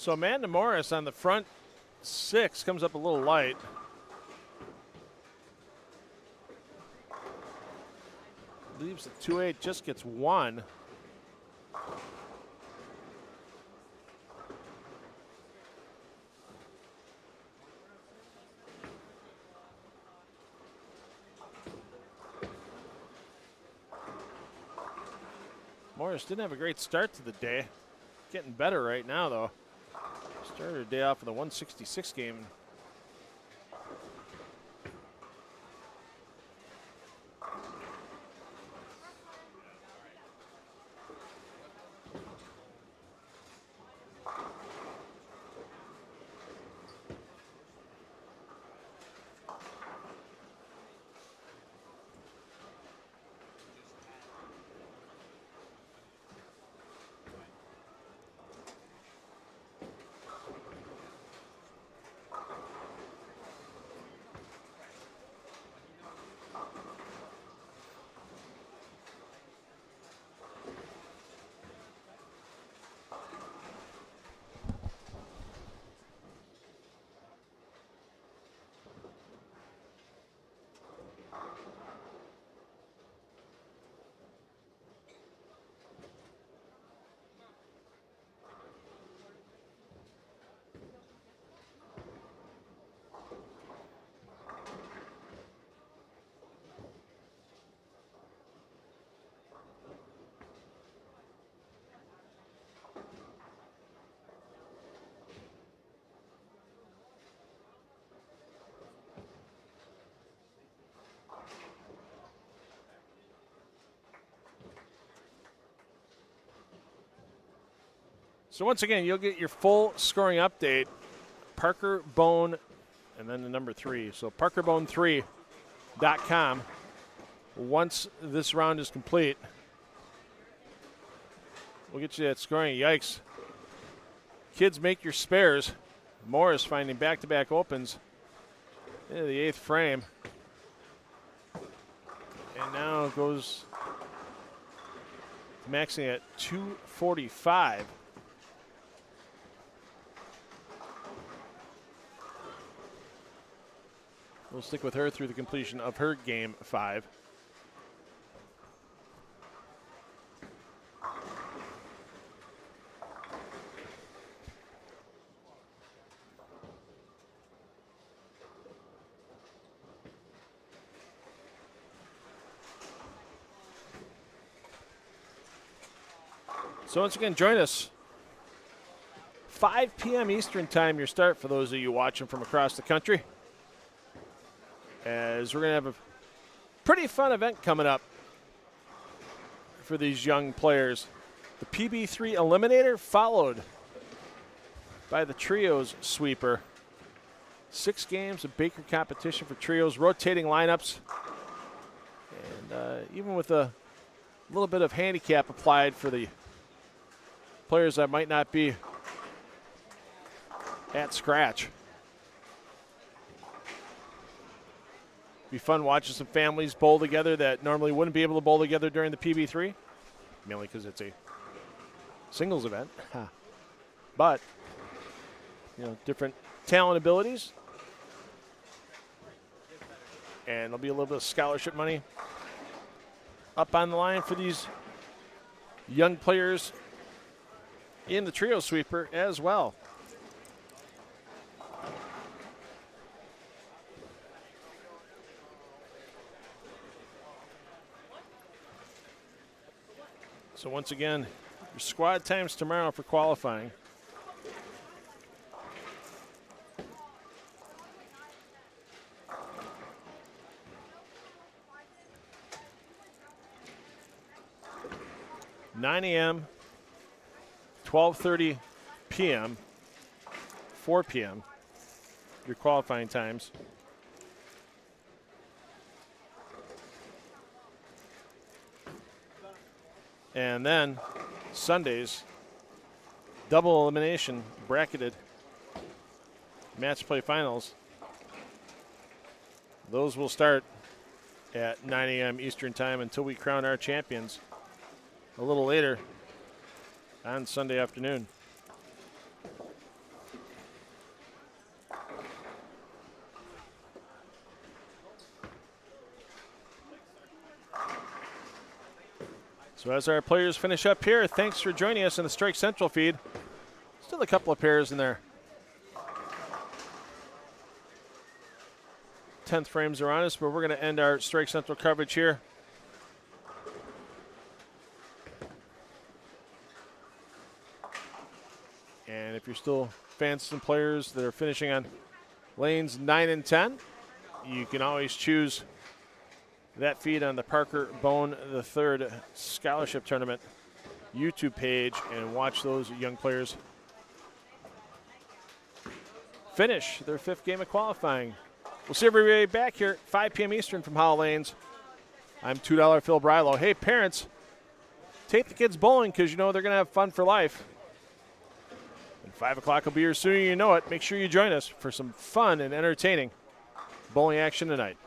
So Amanda Morris on the front 6 comes up a little light. Leaves the 2-8, just gets 1. Morris didn't have a great start to the day. Getting better right now, though. Started her day off with a 166 game. So once again, you'll get your full scoring update. Parker Bohn, and then the number 3. So parkerbone3.com. Once this round is complete, we'll get you that scoring. Yikes. Kids, make your spares. Morris finding back-to-back opens into the 8th frame. And now goes maxing at 245. We'll stick with her through the completion of her game 5. So once again, join us. 5 p.m. Eastern time, your start for those of you watching from across the country. As we're going to have a pretty fun event coming up for these young players. The PB3 Eliminator followed by the Trios Sweeper. 6 games of Baker competition for trios, rotating lineups. And even with a little bit of handicap applied for the players that might not be at scratch. Be fun watching some families bowl together that normally wouldn't be able to bowl together during the PB3, mainly because it's a singles event. But, you know, different talent abilities. And there'll be a little bit of scholarship money up on the line for these young players in the trio sweeper as well. So once again, your squad times tomorrow for qualifying. (9 a.m., 12:30 p.m., 4 p.m., your qualifying times. And then Sundays, double elimination, bracketed match play finals. Those will start at 9 a.m. Eastern time until we crown our champions a little later on Sunday afternoon. So as our players finish up here, thanks for joining us in the Strike Central feed. Still a couple of pairs in there. 10th frames are on us, but we're going to end our Strike Central coverage here. And if you're still fans and players that are finishing on lanes 9 and 10, you can always choose that feed on the Parker Bohn III Scholarship Tournament YouTube page and watch those young players finish their 5th game of qualifying. We'll see everybody back here at 5 p.m. Eastern from Hollow Lanes. I'm $2 Phil Brylow. Hey, parents, take the kids bowling because you know they're going to have fun for life. And 5 o'clock will be here soon. You know it. Make sure you join us for some fun and entertaining bowling action tonight.